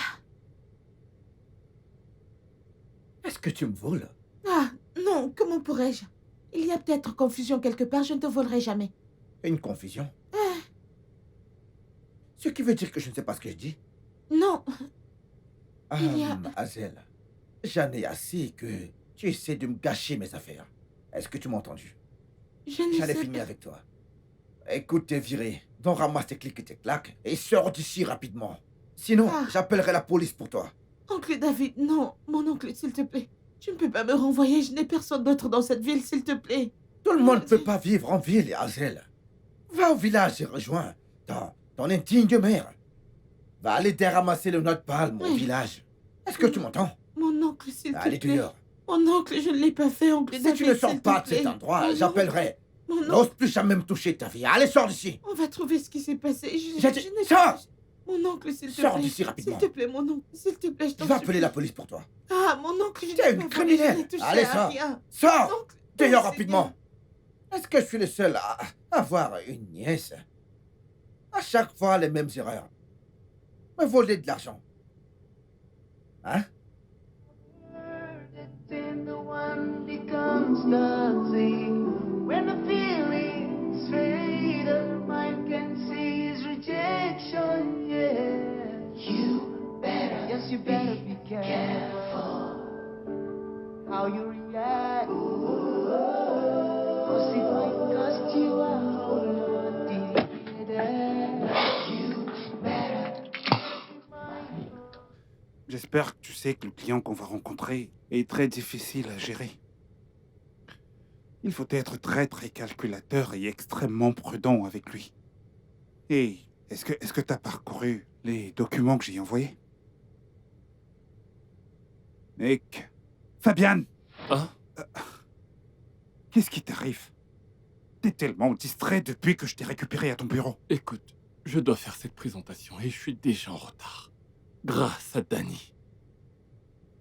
Speaker 4: Est-ce que tu me voles?
Speaker 5: ah, non, comment pourrais-je? Il y a peut-être confusion quelque part, je ne te volerai jamais.
Speaker 4: Une confusion? Ce qui veut dire que je ne sais pas ce que je dis?
Speaker 5: Non, Il y a-
Speaker 4: Hazel, j'en ai assez que tu essaies de me gâcher mes affaires. Est-ce que tu m'as entendu?
Speaker 5: je ne
Speaker 4: J'allais
Speaker 5: sais
Speaker 4: finir
Speaker 5: pas.
Speaker 4: avec toi. Écoute, t'es viré. Donc ramasse tes clics et tes claques et sors d'ici rapidement. Sinon,
Speaker 5: Ah.
Speaker 4: j'appellerai la police pour toi.
Speaker 5: Oncle David, non, mon oncle, s'il te plaît. Tu ne peux pas me renvoyer, je n'ai personne d'autre dans cette ville, s'il te plaît.
Speaker 4: Tout le monde ne peut pas vivre en ville, Hazel. Va au village et rejoins ton indigne mère. Va aller déramasser le napalm au
Speaker 5: Oui.
Speaker 4: village. Est-ce que tu m'entends?
Speaker 5: Mon oncle, s'il te
Speaker 4: Allez
Speaker 5: plaît.
Speaker 4: dehors.
Speaker 5: Mon oncle, je ne l'ai pas fait, oncle
Speaker 4: Si
Speaker 5: David,
Speaker 4: tu ne sors
Speaker 5: s'il te
Speaker 4: pas de cet
Speaker 5: plaît.
Speaker 4: endroit,
Speaker 5: Mon
Speaker 4: j'appellerai.
Speaker 5: Mon oncle,
Speaker 4: N'ose plus jamais me toucher de ta vie. Allez, sors d'ici.
Speaker 5: on va trouver ce qui s'est passé.
Speaker 4: J'ai dit,
Speaker 5: n'ai
Speaker 4: sors.
Speaker 5: pas... Mon oncle, s'il te plaît.
Speaker 4: Sors d'ici rapidement.
Speaker 5: S'il te plaît, mon oncle, s'il te plaît, je
Speaker 4: Je
Speaker 5: t'en
Speaker 4: vais
Speaker 5: supplie.
Speaker 4: appeler la police pour toi.
Speaker 5: Ah, mon oncle, je
Speaker 4: T'es
Speaker 5: n'ai
Speaker 4: une
Speaker 5: pas volé, je
Speaker 4: criminelle.
Speaker 5: n'ai touché
Speaker 4: Allez,
Speaker 5: à
Speaker 4: sors.
Speaker 5: rien.
Speaker 4: Sors.
Speaker 5: Oncle,
Speaker 4: Dehors
Speaker 5: oh,
Speaker 4: rapidement. Est-ce que je suis le seul à avoir une nièce? À chaque fois, les mêmes erreurs. Me voler de l'argent. Hein?
Speaker 7: Then the one becomes toxic. When the feelings fade, the mind can see his rejection. Yeah, you better. Yes, you better be careful how you react. 'Cause it might cost you a whole lot. You better.
Speaker 6: J'espère que tu sais que le client qu'on va rencontrer est très difficile à gérer. Il faut être très calculateur et extrêmement prudent avec lui. Et est-ce que tu as parcouru les documents que j'ai envoyés? Mec, Fabienne,
Speaker 2: Hein?
Speaker 6: qu'est-ce qui t'arrive? T'es tellement distrait depuis que je t'ai récupéré à ton bureau.
Speaker 2: Écoute, je dois faire cette présentation et je suis déjà en retard. Grâce à Dani.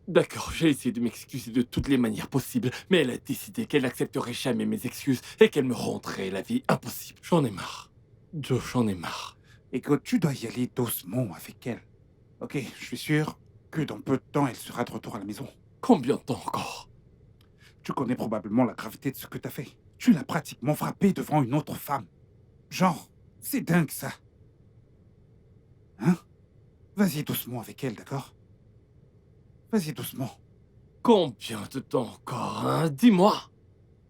Speaker 2: D'accord, j'ai essayé de m'excuser de toutes les manières possibles, mais elle a décidé qu'elle n'accepterait jamais mes excuses et qu'elle me rendrait la vie impossible. J'en ai marre. Joe, j'en ai marre.
Speaker 6: Écoute, tu dois y aller doucement avec elle. Ok, je suis sûr que dans peu de temps, elle sera de retour à la maison.
Speaker 2: Combien de temps encore?
Speaker 6: Tu connais probablement la gravité de ce que t'as fait. Tu l'as pratiquement frappée devant une autre femme. Genre, c'est dingue ça. Hein? Vas-y doucement avec elle, d'accord? Vas-y doucement.
Speaker 2: Combien de temps encore, hein? Dis-moi.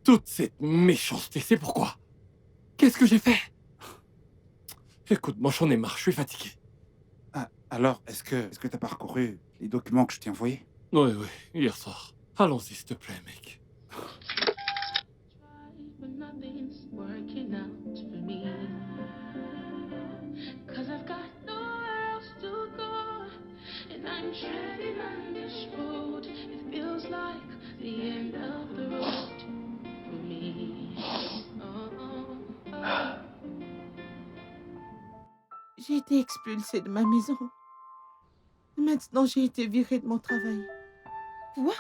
Speaker 2: Toute cette méchanceté, c'est pourquoi? Qu'est-ce que j'ai fait? Écoute-moi, j'en ai marre, je suis fatigué.
Speaker 6: Ah, alors, est-ce que t'as parcouru les documents que je t'ai envoyés?
Speaker 2: Oui, hier soir. Allons-y, s'il te plaît, mec.
Speaker 7: But nothing's working out for me. 'Cause I've got nowhere else to go. And I'm treading on this road. It feels like the end of the road for me. Oh.
Speaker 5: J'ai été expulsée de ma maison. Maintenant, j'ai été virée de mon travail.
Speaker 3: Quoi?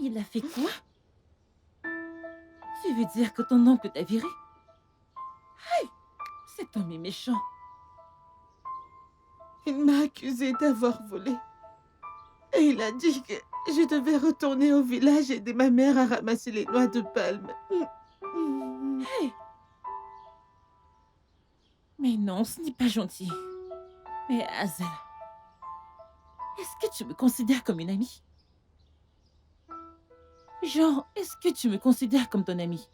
Speaker 3: Il a fait quoi? Tu veux dire que ton oncle t'a viré? Hey! Cet homme est méchant.
Speaker 5: Il m'a accusée d'avoir volé. Et il a dit que je devais retourner au village et aider ma mère à ramasser les noix de palme.
Speaker 3: Hey! Mais non, ce n'est pas gentil. Mais Hazel, est-ce que tu me considères comme une amie? Genre, est-ce que tu me considères comme ton amie?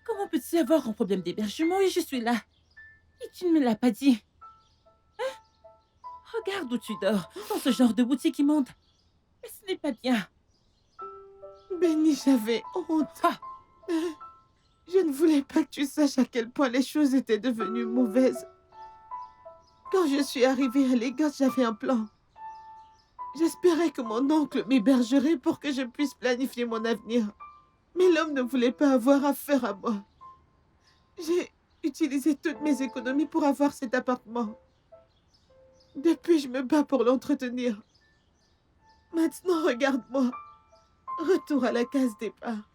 Speaker 3: Comment peux-tu avoir un problème d'hébergement et je suis là? Et tu ne me l'as pas dit. Hein? Regarde où tu dors, dans ce genre de boutique immonde. Mais ce n'est pas bien.
Speaker 5: Benny, j'avais honte.
Speaker 3: Ah!
Speaker 5: Je ne voulais pas que tu saches à quel point les choses étaient devenues mauvaises. Quand je suis arrivée à Lagos, j'avais un plan. J'espérais que mon oncle m'hébergerait pour que je puisse planifier mon avenir. Mais l'homme ne voulait pas avoir affaire à moi. J'ai utilisé toutes mes économies pour avoir cet appartement. Depuis, je me bats pour l'entretenir. Maintenant, regarde-moi. Retour à la case départ.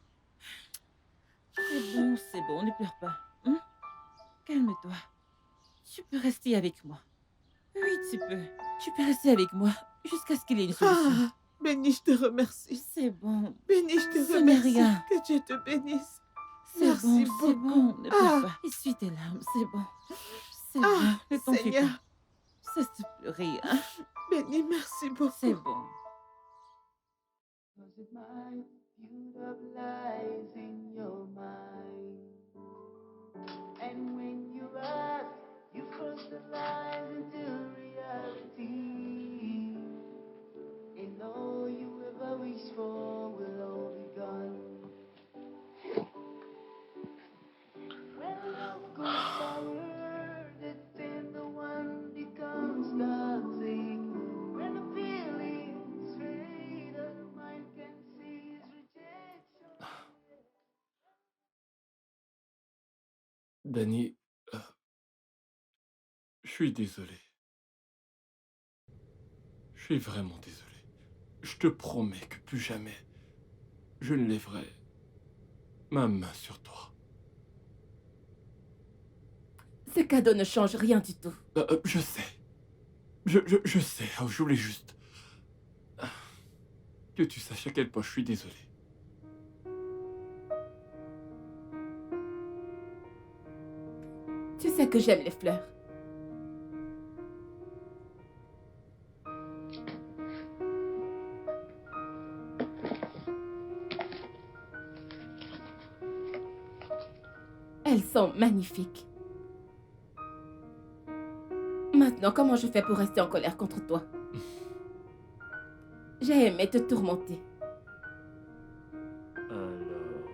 Speaker 3: C'est bon, ne pleure pas. Hein? Calme-toi. Tu peux rester avec moi. Oui, tu peux. Tu peux rester avec moi jusqu'à ce qu'il y ait une solution.
Speaker 5: Ah, Benny, je te remercie.
Speaker 3: C'est bon.
Speaker 5: Benny, je te
Speaker 3: Ce n'est
Speaker 5: remercie.
Speaker 3: rien.
Speaker 5: Que Dieu te bénisse.
Speaker 3: C'est
Speaker 5: Merci
Speaker 3: bon,
Speaker 5: beaucoup.
Speaker 3: c'est bon. Ne pleure
Speaker 5: Ah.
Speaker 3: pas. Essuie tes larmes, c'est bon. C'est
Speaker 5: Ah,
Speaker 3: bon, ne t'en fais
Speaker 5: Seigneur.
Speaker 3: pas. Cesse de pleurer, hein?
Speaker 5: Benny, merci beaucoup.
Speaker 3: C'est bon.
Speaker 7: Was it my viewed up lies in your mind? And when you ask, you cross the lines into reality. And all you ever wish for will all be gone. When love goes sour, that's when the one becomes toxic. When the feelings fade, the mind can seize rejection.
Speaker 2: Dani, je suis désolé. Je suis vraiment désolé. Je te promets que plus jamais, je ne lèverai ma main sur toi.
Speaker 1: Ce cadeau ne change rien du tout.
Speaker 2: Je sais. Je sais. Oh, je voulais juste que tu saches à quel point je suis désolé.
Speaker 1: Tu sais que j'aime les fleurs. Elles sont magnifiques. Maintenant, comment je fais pour rester en colère contre toi? J'ai aimé te tourmenter.
Speaker 2: Alors,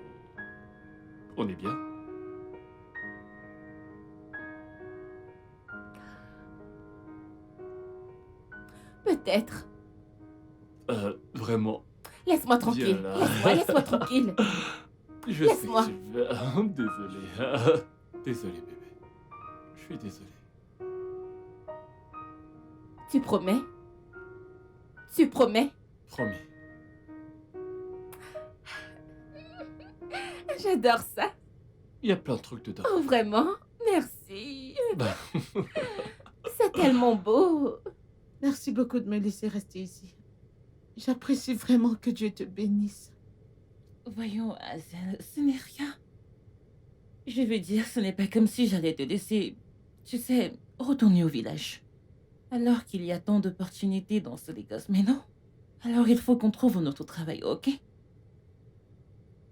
Speaker 2: on est bien?
Speaker 1: Peut-être.
Speaker 2: Vraiment?
Speaker 1: Laisse-moi tranquille.
Speaker 2: Viens là.
Speaker 1: Laisse-moi tranquille.
Speaker 2: Je sais
Speaker 1: Laisse-moi.
Speaker 2: que tu veux... Désolé. Désolé, bébé. Je suis désolé.
Speaker 1: Tu promets? Tu promets?
Speaker 2: Promis.
Speaker 1: J'adore ça.
Speaker 2: Il y a plein de trucs dedans.
Speaker 1: Oh, vraiment? Merci.
Speaker 2: Bah,
Speaker 1: C'est tellement beau.
Speaker 5: Merci beaucoup de me laisser rester ici. J'apprécie vraiment que Dieu te bénisse.
Speaker 3: Voyons, Hazel, ce n'est rien. Je veux dire, ce n'est pas comme si j'allais te laisser, tu sais, retourner au village. Alors qu'il y a tant d'opportunités dans ce Lagos, mais non. Alors il faut qu'on trouve un autre travail, ok?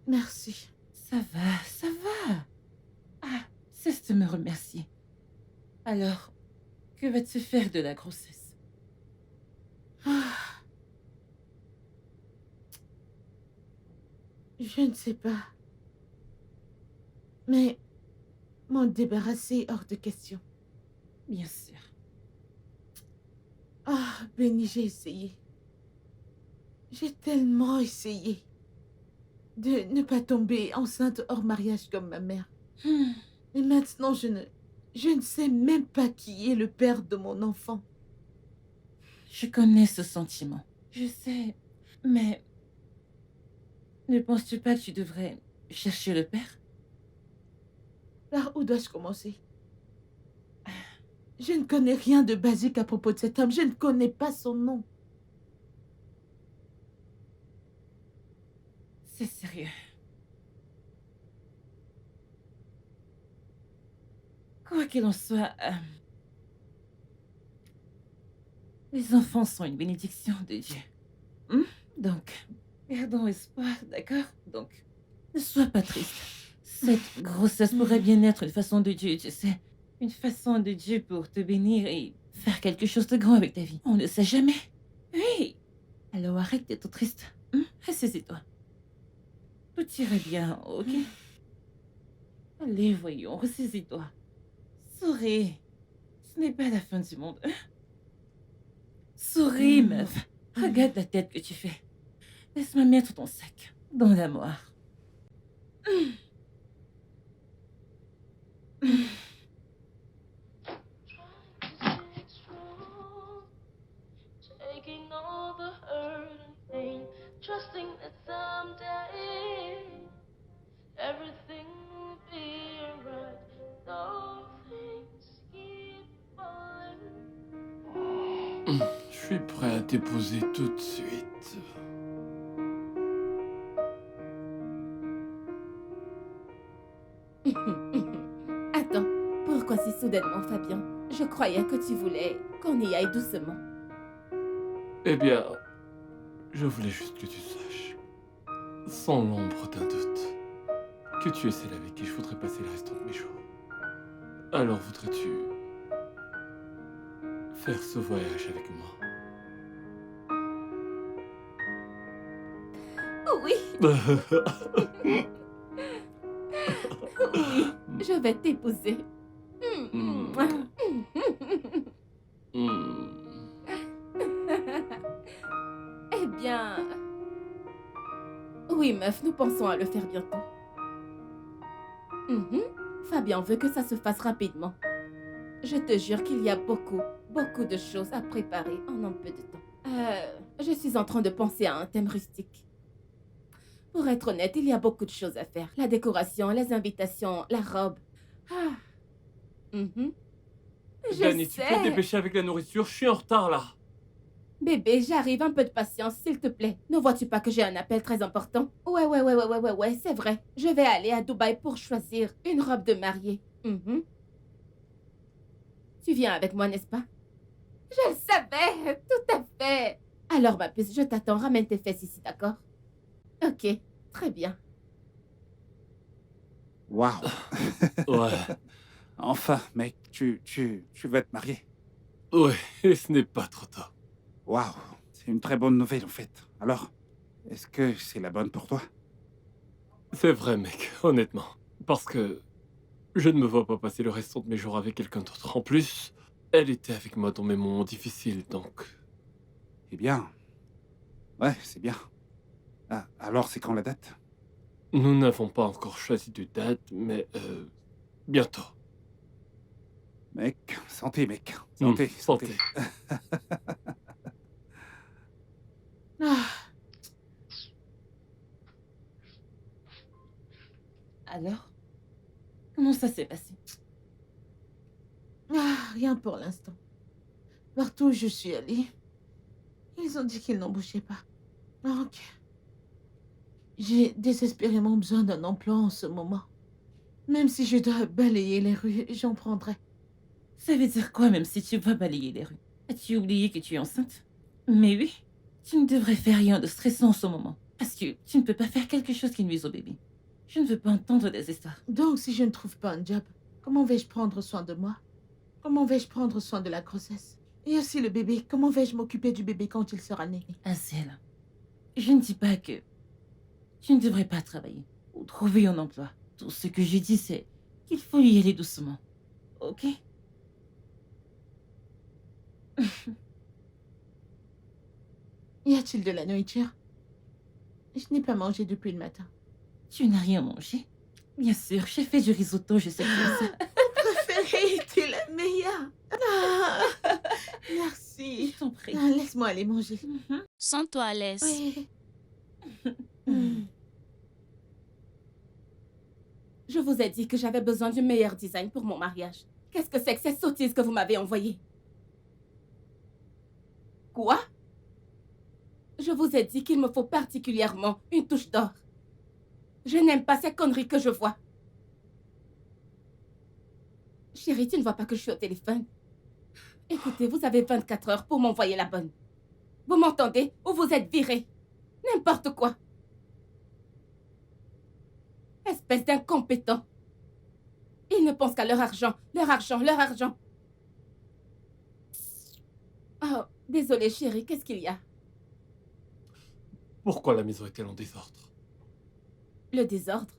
Speaker 5: Merci.
Speaker 3: Ça va, ça va. Ah, cesse de me remercier. Alors, que vas-tu faire de la grossesse?
Speaker 5: Ah. Je ne sais pas. Mais m'en débarrasser hors de question.
Speaker 3: Bien sûr.
Speaker 5: Ah, Benny, j'ai essayé. J'ai tellement essayé de ne pas tomber enceinte hors mariage comme ma mère. Et maintenant, je ne sais même pas qui est le père de mon enfant.
Speaker 3: Je connais ce sentiment. Je sais, mais ne penses-tu pas que tu devrais chercher le père?
Speaker 5: Par où dois-je commencer? Je ne connais rien de basique à propos de cet homme. Je ne connais pas son nom.
Speaker 3: C'est sérieux. Quoi qu'il en soit, les enfants sont une bénédiction de Dieu. Donc, perdons espoir, d'accord? Donc, ne sois pas triste. Cette grossesse pourrait bien être une façon de Dieu, tu sais. Une façon de Dieu pour te bénir et faire quelque chose de grand avec ta vie. On ne sait jamais. Oui. Alors arrête d'être triste. Ressaisis-toi. Tout ira bien, ok? Allez, voyons, ressaisis-toi. Souris. Ce n'est pas la fin du monde. Souris, meuf. Regarde la tête que tu fais. Laisse-moi mettre ton sac dans la moire.
Speaker 7: Stay strong, taking all the hurt and pain, trusting that someday everything will be alright. Though things keep falling.
Speaker 2: je suis prêt à déposer tout de suite.
Speaker 1: Attends, pourquoi si soudainement, Fabien? Je croyais que tu voulais qu'on y aille doucement.
Speaker 2: Eh bien, je voulais juste que tu saches, sans l'ombre d'un doute, que tu es celle avec qui je voudrais passer le restant de mes jours. Alors voudrais-tu faire ce voyage avec moi?
Speaker 1: Oui, oui, je vais t'épouser. Eh bien... Oui, meuf, nous pensons à le faire bientôt. Fabien veut que ça se fasse rapidement. Je te jure qu'il y a beaucoup de choses à préparer en un peu de temps. Je suis en train de penser à un thème rustique. Pour être honnête, il y a beaucoup de choses à faire. La décoration, les invitations, la robe. Ah. Je
Speaker 2: Dani, tu peux te
Speaker 1: sais.
Speaker 2: dépêcher avec la nourriture? Je suis en retard là.
Speaker 1: Bébé, j'arrive, un peu de patience, s'il te plaît. Ne vois-tu pas que j'ai un appel très important? Ouais, c'est vrai. Je vais aller à Dubaï pour choisir une robe de mariée. Tu viens avec moi, n'est-ce pas? Je le savais, tout à fait. Alors, ma puce, je t'attends, ramène tes fesses ici, d'accord? Ok, très bien.
Speaker 6: Waouh.
Speaker 2: Ouais,
Speaker 6: Enfin, mec, tu vas te marier.
Speaker 2: ouais, et ce n'est pas trop tôt.
Speaker 6: Waouh. C'est une très bonne nouvelle, en fait. Alors, est-ce que c'est la bonne pour toi?
Speaker 2: C'est vrai, mec, honnêtement. Parce que je ne me vois pas passer le restant de mes jours avec quelqu'un d'autre. En plus, elle était avec moi dans mes moments difficiles, donc...
Speaker 6: Eh bien... Ouais, c'est bien. Ah, alors c'est quand la date?
Speaker 2: Nous n'avons pas encore choisi de date, mais bientôt.
Speaker 6: Mec, santé, mec.
Speaker 2: Hmm,
Speaker 6: Santé,
Speaker 2: santé.
Speaker 5: Ah,
Speaker 3: Alors, comment ça s'est passé?
Speaker 5: rien pour l'instant. Partout où je suis allée, ils ont dit qu'ils n'embauchaient pas. Donc, j'ai désespérément besoin d'un emploi en ce moment. Même si je dois balayer les rues, j'en prendrai.
Speaker 3: Ça veut dire quoi, même si tu vas balayer les rues? As-tu oublié que tu es enceinte? Mais oui, tu ne devrais faire rien de stressant en ce moment. Parce que tu ne peux pas faire quelque chose qui nuise au bébé. Je ne veux pas entendre des histoires.
Speaker 5: Donc, si je ne trouve pas un job, comment vais-je prendre soin de moi? Comment vais-je prendre soin de la grossesse? Et aussi le bébé, comment vais-je m'occuper du bébé quand il sera né?
Speaker 3: Azel, je ne dis pas que tu ne devrais pas travailler ou trouver un emploi. Tout ce que je dis, c'est qu'il faut y aller doucement. Ok?
Speaker 5: Y a-t-il de la nourriture? Je n'ai pas mangé depuis le matin.
Speaker 3: Tu n'as rien mangé? Bien sûr, j'ai fait du risotto, je sais que tu aimes ça.
Speaker 5: Préférée, tu es la meilleure. Merci.
Speaker 3: Je t'en prie.
Speaker 5: Laisse-moi aller manger.
Speaker 7: Sens-toi à l'aise.
Speaker 5: Oui.
Speaker 1: Je vous ai dit que j'avais besoin du meilleur design pour mon mariage. Qu'est-ce que c'est que ces sottises que vous m'avez envoyées? Quoi? Je vous ai dit qu'il me faut particulièrement une touche d'or. Je n'aime pas ces conneries que je vois. Chérie, tu ne vois pas que je suis au téléphone? Écoutez, vous avez 24 heures pour m'envoyer la bonne. Vous m'entendez? Ou vous êtes viré? N'importe quoi. Espèce d'incompétent. Ils ne pensent qu'à leur argent, leur argent, leur argent. Oh, désolée chérie, qu'est-ce qu'il y a?
Speaker 2: Pourquoi la maison est-elle en désordre?
Speaker 1: Le désordre?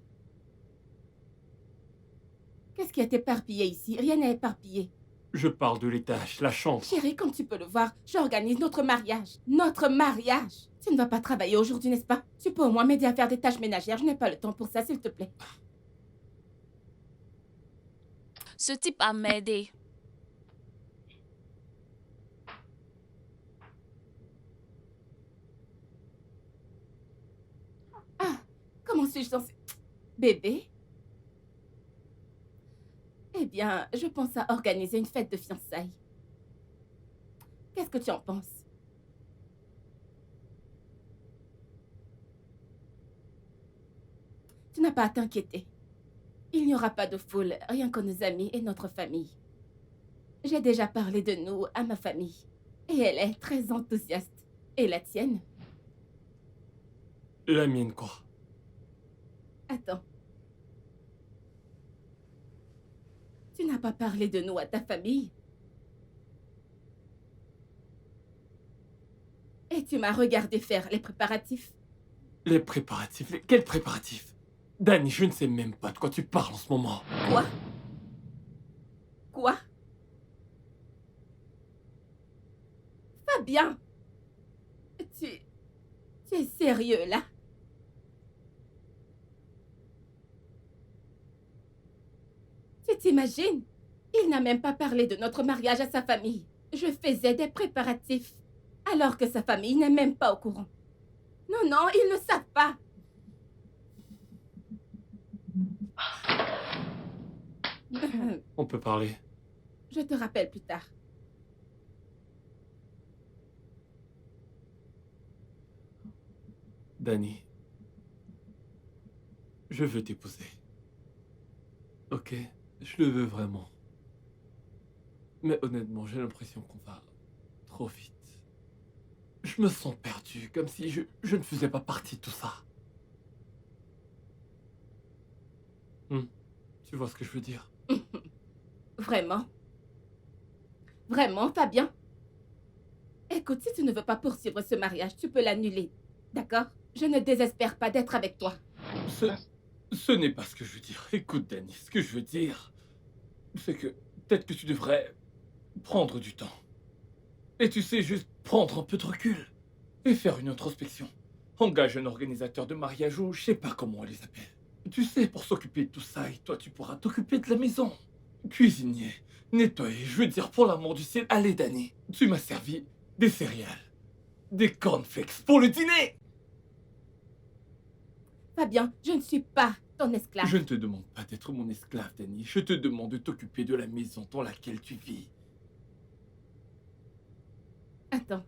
Speaker 1: Qu'est-ce qui est éparpillé ici? Rien n'est éparpillé.
Speaker 2: Je parle de l'étage, la chambre.
Speaker 1: Chérie, comme tu peux le voir, j'organise notre mariage. Notre mariage! Tu ne vas pas travailler aujourd'hui, n'est-ce pas? Tu peux au moins m'aider à faire des tâches ménagères. Je n'ai pas le temps pour ça, s'il te plaît.
Speaker 7: Ce type a m'aidé.
Speaker 1: Ah, comment suis-je censée... Bébé? Eh bien, je pense à organiser une fête de fiançailles. Qu'est-ce que tu en penses? Tu n'as pas à t'inquiéter. Il n'y aura pas de foule, rien que nos amis et notre famille. J'ai déjà parlé de nous à ma famille. Et elle est très enthousiaste. Et la tienne?
Speaker 2: La mienne, quoi?
Speaker 1: Attends. Tu n'as pas parlé de nous à ta famille? Et tu m'as regardé faire les préparatifs?
Speaker 2: Les préparatifs? Quels préparatifs? Danny, je ne sais même pas de quoi tu parles en ce moment.
Speaker 1: Quoi? Quoi? Fabien! Tu es sérieux, là? Tu t'imagines? Il n'a même pas parlé de notre mariage à sa famille. Je faisais des préparatifs, alors que sa famille n'est même pas au courant. Non, non, ils ne savent pas.
Speaker 2: On peut parler.
Speaker 1: Je te rappelle plus tard.
Speaker 2: Danny, je veux t'épouser. Ok, je le veux vraiment. Mais honnêtement, j'ai l'impression qu'on va trop vite. Je me sens perdu, comme si je ne faisais pas partie de tout ça. Tu vois ce que je veux dire?
Speaker 1: Vraiment? Vraiment, Fabien? Écoute, si tu ne veux pas poursuivre ce mariage, tu peux l'annuler. D'accord? Je ne désespère pas d'être avec toi.
Speaker 2: Ce n'est pas ce que je veux dire. Écoute, Danny, ce que je veux dire, c'est que peut-être que tu devrais prendre du temps. Et tu sais, juste prendre un peu de recul et faire une introspection. engage un organisateur de mariage ou je sais pas comment on les appelle. Tu sais, pour s'occuper de tout ça, et toi tu pourras t'occuper de la maison. Cuisinier, nettoyer, je veux dire, pour l'amour du ciel, allez Danny, tu m'as servi des céréales, des cornflakes pour le dîner.
Speaker 1: Fabien, je ne suis pas ton esclave.
Speaker 2: Je ne te demande pas d'être mon esclave, Danny. Je te demande de t'occuper de la maison dans laquelle tu vis.
Speaker 1: Attends.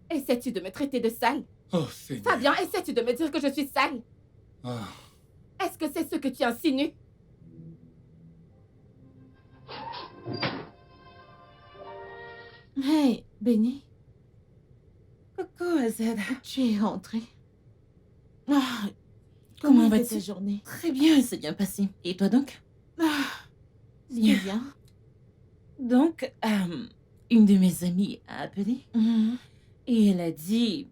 Speaker 1: Essaies-tu de me traiter de sale?
Speaker 2: Oh, Seigneur.
Speaker 1: Fabien, essaies-tu de me dire que je suis sale?
Speaker 2: Ah.
Speaker 1: Est-ce que c'est ce que tu insinues?
Speaker 5: Hey, Benny,
Speaker 3: Coucou, Azad.
Speaker 5: tu es rentrée. Ah,
Speaker 3: Comment
Speaker 5: comment était
Speaker 3: vas-tu?
Speaker 5: ta journée?
Speaker 3: Très bien, c'est bien passé. Et toi donc?
Speaker 5: Ah,
Speaker 3: Bien.
Speaker 5: c'est bien.
Speaker 3: Donc, une de mes amies a appelé
Speaker 5: Mhm.
Speaker 3: et elle a dit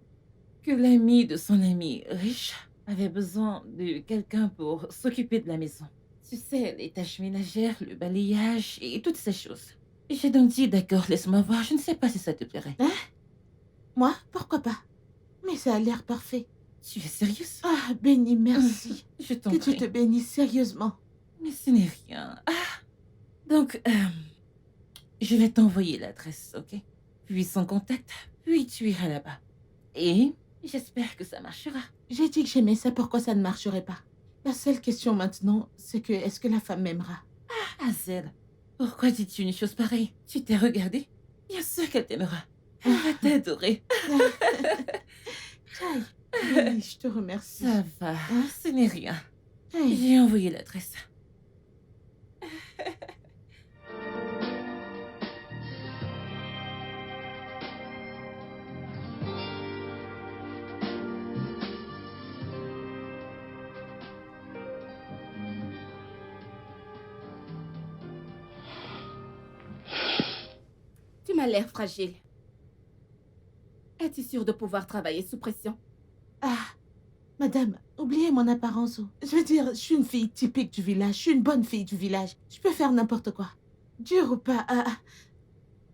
Speaker 3: que l'ami de son ami riche avait besoin de quelqu'un pour s'occuper de la maison. Tu sais, les tâches ménagères, le balayage et toutes ces choses. J'ai donc dit, d'accord, laisse-moi voir, je ne sais pas si ça te plairait.
Speaker 5: Moi, pourquoi pas? Mais ça a l'air parfait.
Speaker 3: Tu es sérieuse?
Speaker 5: Ah, Benny, merci.
Speaker 3: Je t'en
Speaker 5: Que
Speaker 3: prie.
Speaker 5: tu te bénisses sérieusement.
Speaker 3: Mais ce n'est rien. Ah. Donc, je vais t'envoyer l'adresse, ok? Puis son contact, puis tu iras là-bas. Et j'espère que ça marchera.
Speaker 5: J'ai dit que j'aimais ça, pourquoi ça ne marcherait pas? La seule question maintenant, c'est que est-ce que la femme m'aimera?
Speaker 3: Azel, pourquoi dis-tu une chose pareille? Tu t'es regardée? Bien sûr qu'elle t'aimera. Elle va t'adorer.
Speaker 5: Aïe, Benny, je te remercie.
Speaker 3: Ça va, ce n'est rien.
Speaker 5: Aïe.
Speaker 3: J'ai envoyé l'adresse.
Speaker 1: Tu m'as l'air fragile. Es-tu sûre de pouvoir travailler sous pression?
Speaker 5: Ah, madame, oubliez mon apparence. Je veux dire, je suis une fille typique du village. Je suis une bonne fille du village. Je peux faire n'importe quoi. Dur ou pas,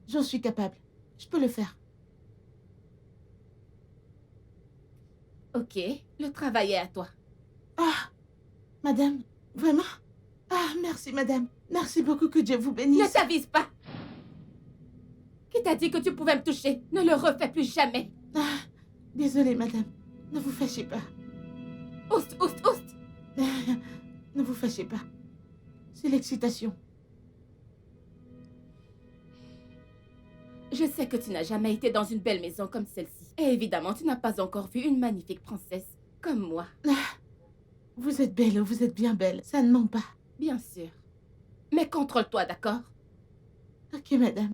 Speaker 5: j'en suis capable. Je peux le faire.
Speaker 1: Ok, le travail est à toi.
Speaker 5: Ah, madame, vraiment? Ah, merci, madame. Merci beaucoup, que Dieu vous
Speaker 1: Ne
Speaker 5: bénisse.
Speaker 1: t'avise pas! Qui t'a dit que tu pouvais me toucher? Ne le refais plus jamais.
Speaker 5: Ah, désolée, madame. Ne vous fâchez pas.
Speaker 1: Oust, oust, oust!
Speaker 5: Ne vous fâchez pas. C'est l'excitation.
Speaker 1: Je sais que tu n'as jamais été dans une belle maison comme celle-ci. Et évidemment, tu n'as pas encore vu une magnifique princesse comme moi.
Speaker 5: Vous êtes belle, vous êtes bien belle. Ça ne ment pas.
Speaker 1: Bien sûr. Mais contrôle-toi, d'accord?
Speaker 5: Ok, madame.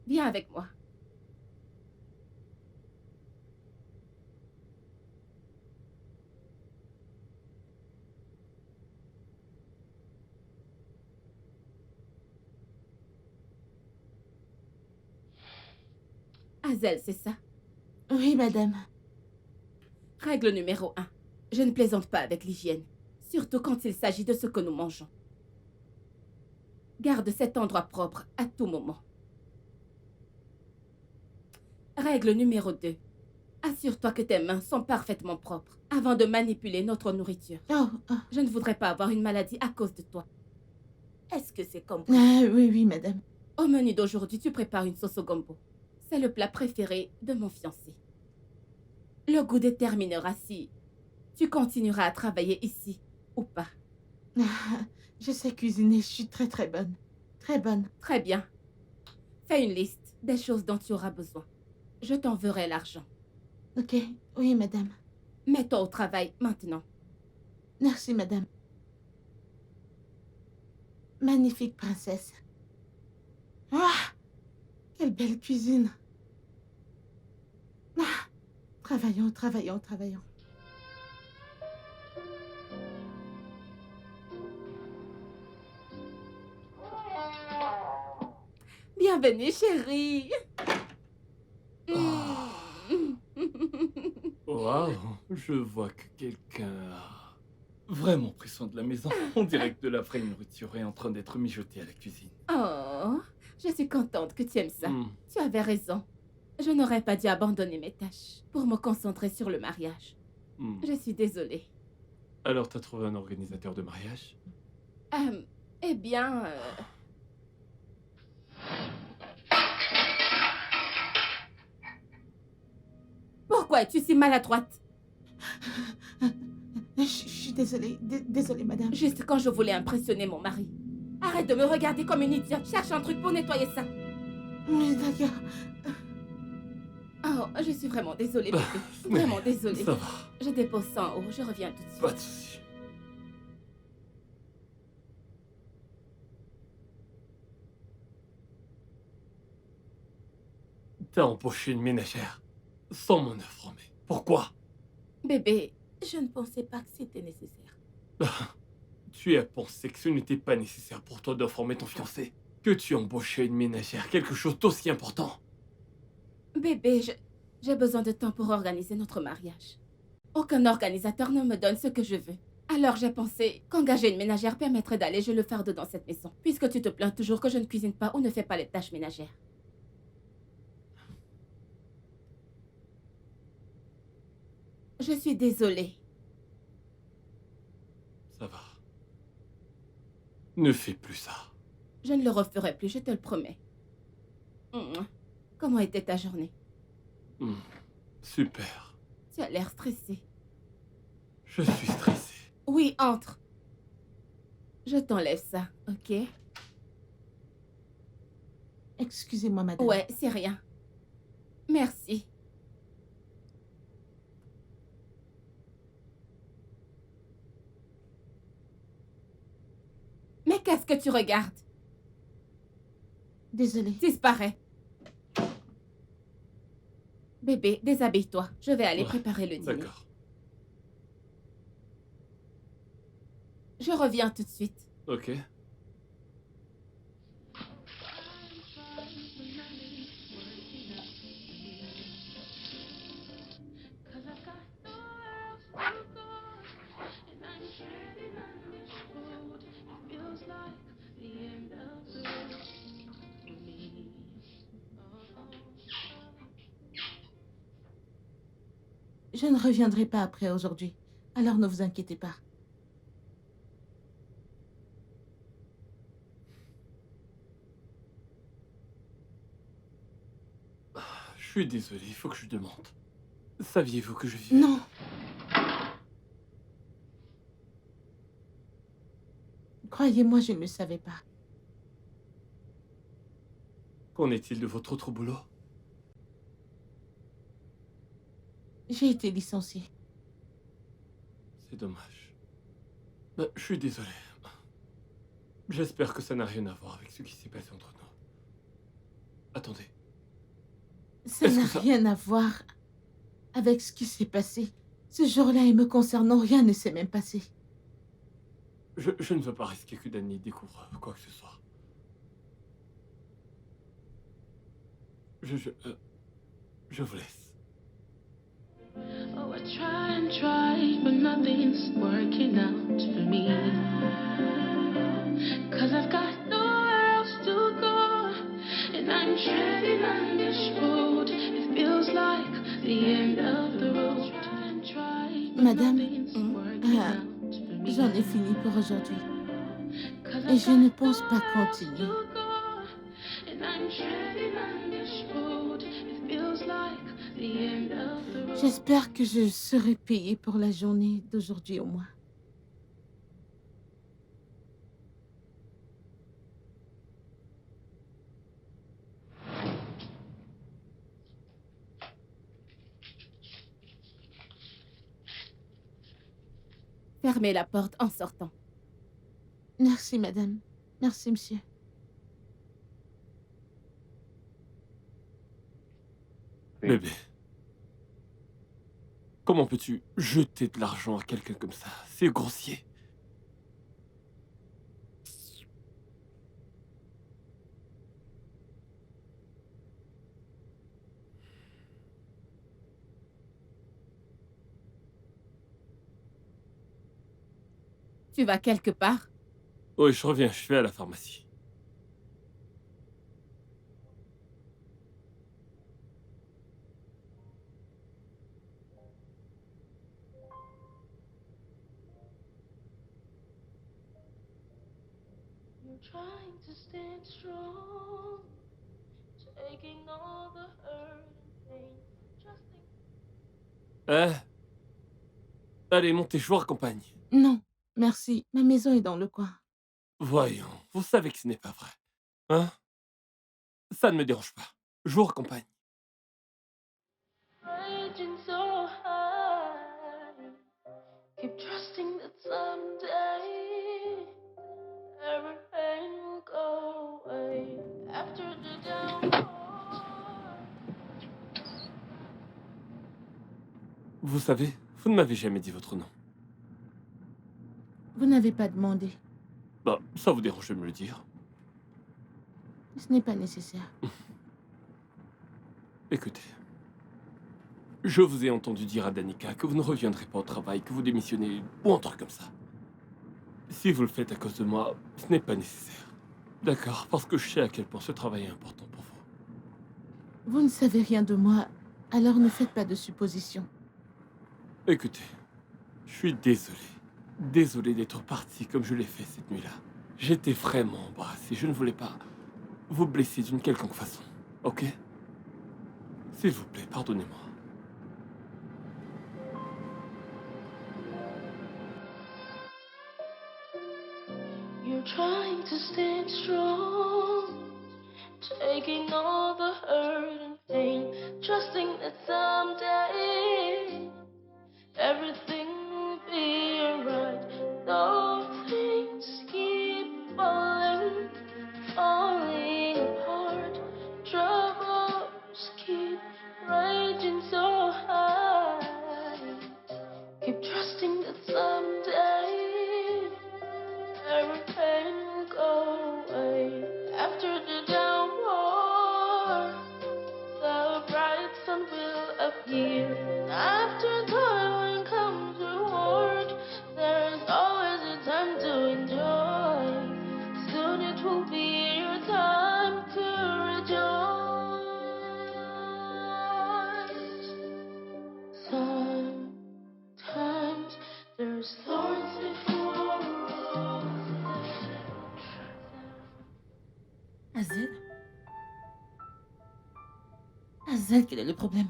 Speaker 1: Viens avec moi. Hazel, c'est ça?
Speaker 5: Oui, madame.
Speaker 1: Règle numéro 1. Je ne plaisante pas avec l'hygiène. Surtout quand il s'agit de ce que nous mangeons. Garde cet endroit propre à tout moment. Règle numéro 2. Assure-toi que tes mains sont parfaitement propres avant de manipuler notre nourriture.
Speaker 5: Oh, oh.
Speaker 1: Je ne voudrais pas avoir une maladie à cause de toi. Est-ce que c'est compris?
Speaker 5: Ah, oui, oui, madame.
Speaker 1: Au menu d'aujourd'hui, tu prépares une sauce au gombo. C'est le plat préféré de mon fiancé. Le goût déterminera si tu continueras à travailler ici ou pas.
Speaker 5: Ah, je sais cuisiner, je suis très très bonne. Très bonne.
Speaker 1: Très bien. Fais une liste des choses dont tu auras besoin. Je t'enverrai l'argent.
Speaker 5: Ok, oui, madame.
Speaker 1: Mets-toi au travail maintenant.
Speaker 5: Merci, madame. Magnifique princesse. Ah, quelle belle cuisine. Ah, travaillons, travaillons, travaillons.
Speaker 1: Bienvenue, chérie.
Speaker 2: Waouh, je vois que quelqu'un a vraiment pris soin de la maison. On dirait que de la vraie nourriture est en train d'être mijotée à la cuisine.
Speaker 1: Oh, je suis contente que tu aimes ça.
Speaker 2: Hmm.
Speaker 1: Tu avais raison. Je n'aurais pas dû abandonner mes tâches pour me concentrer sur le mariage.
Speaker 2: Hmm.
Speaker 1: Je suis désolée.
Speaker 2: Alors, t'as trouvé un organisateur de mariage?
Speaker 1: Eh bien... Pourquoi es-tu si maladroite?
Speaker 5: Je suis désolée. Désolée, madame.
Speaker 1: Juste quand je voulais impressionner mon mari. Arrête de me regarder comme une idiote. Cherche un truc pour nettoyer ça.
Speaker 5: Oui, d'accord.
Speaker 1: Oh, je suis vraiment désolée, bébé. Vraiment désolée.
Speaker 2: Ça va,
Speaker 1: Je dépose ça en haut. Je reviens tout de suite.
Speaker 2: pas de soucis. T'as embauché une ménagère sans m'en informer. Pourquoi?
Speaker 1: Bébé, je ne pensais pas que c'était nécessaire.
Speaker 2: Tu as pensé que ce n'était pas nécessaire pour toi d'informer ton fiancé? Que tu embauchais une ménagère, quelque chose d'aussi important?
Speaker 1: Bébé, j'ai besoin de temps pour organiser notre mariage. Aucun organisateur ne me donne ce que je veux. Alors j'ai pensé qu'engager une ménagère permettrait d'alléger le fardeau dans cette maison, puisque tu te plains toujours que je ne cuisine pas ou ne fais pas les tâches ménagères. Je suis désolée.
Speaker 2: Ça va. Ne fais plus ça.
Speaker 1: Je ne le referai plus, je te le promets. Comment était ta journée?
Speaker 2: Super.
Speaker 1: Tu as l'air stressée.
Speaker 2: Je suis stressé.
Speaker 1: Oui, entre. Je t'enlève ça, ok?
Speaker 5: Excusez-moi, madame.
Speaker 1: Ouais, c'est rien. Merci. Mais qu'est-ce que tu regardes?
Speaker 5: Désolée.
Speaker 1: Disparais. Bébé, déshabille-toi. Je vais aller
Speaker 2: Ouais,
Speaker 1: préparer le dîner.
Speaker 2: D'accord.
Speaker 1: Je reviens tout de suite.
Speaker 2: Ok.
Speaker 5: Je ne reviendrai pas après aujourd'hui. Alors ne vous inquiétez pas.
Speaker 2: Je suis désolé, il faut que je demande. Saviez-vous que je vivais?
Speaker 5: Non. Croyez-moi, je ne le savais pas.
Speaker 2: Qu'en est-il de votre autre boulot?
Speaker 5: J'ai été licenciée.
Speaker 2: C'est dommage. Je suis désolé. J'espère que ça n'a rien à voir avec ce qui s'est passé entre nous. Attendez.
Speaker 5: Ça
Speaker 2: Est-ce
Speaker 5: n'a
Speaker 2: que ça-
Speaker 5: rien à voir avec ce qui s'est passé. Ce jour-là, et me concernant, rien ne s'est même passé.
Speaker 2: Je ne veux pas risquer que Danny découvre quoi que ce soit. Je vous laisse.
Speaker 7: Oh, I try and try, but nothing's working out for me. 'Cause I've got nowhere else to go, and I'm treading on this road. It feels like the end of the road. Try and try, but
Speaker 5: Madame,
Speaker 7: nothing's working out for me.
Speaker 5: J'en ai fini pour aujourd'hui.
Speaker 7: 'Cause
Speaker 5: Et
Speaker 7: I've
Speaker 5: je ne
Speaker 7: got
Speaker 5: pense pas
Speaker 7: nowhere else
Speaker 5: continuer.
Speaker 7: to go, and I'm treading on this road. It feels like the end of the road.
Speaker 5: J'espère que je serai payée pour la journée d'aujourd'hui au moins.
Speaker 1: Fermez la porte en sortant.
Speaker 5: Merci, madame. Merci, monsieur.
Speaker 2: Bébé. Comment peux-tu jeter de l'argent à quelqu'un comme ça? C'est grossier.
Speaker 1: Tu vas quelque part?
Speaker 2: Oui, je reviens, je vais à la pharmacie.
Speaker 7: You're trying to stand strong, taking all the hurt and pain, trusting.
Speaker 2: Eh, allez, montez, je vous raccompagne.
Speaker 5: Non, merci. Ma maison est dans le coin.
Speaker 2: Voyons, vous savez que ce n'est pas vrai. Hein? Ça ne me dérange pas. Je vous raccompagne.
Speaker 7: Raging so high, keep trusting that someday every pain will go away after the downpour.
Speaker 2: Vous savez, vous ne m'avez jamais dit votre nom.
Speaker 5: Vous n'avez pas demandé.
Speaker 2: Bah, ça vous dérange de me le dire.
Speaker 5: Ce n'est pas nécessaire.
Speaker 2: Écoutez, je vous ai entendu dire à Danica que vous ne reviendrez pas au travail, que vous démissionnez, ou un truc comme ça. Si vous le faites à cause de moi, ce n'est pas nécessaire. D'accord, parce que je sais à quel point ce travail est important pour vous.
Speaker 5: Vous ne savez rien de moi, alors ne faites pas de suppositions.
Speaker 2: Écoutez, je suis désolé. Désolé d'être parti comme je l'ai fait cette nuit-là. J'étais vraiment embarrassé, je ne voulais pas vous blesser d'une quelconque façon, ok? S'il vous plaît, pardonnez-moi.
Speaker 7: You're trying to stand strong, taking all the hurt and pain, trusting that someday everything will be alright. Though things keep falling, falling apart, troubles keep raging so high. Keep trusting that someday every pain will go away after the downpour. The bright sun will appear. After toiling comes reward. There is always a time to enjoy. Soon it will be your time to rejoice. Sometimes there's thorns before roses.
Speaker 3: Azel? Azel, quel est le problème?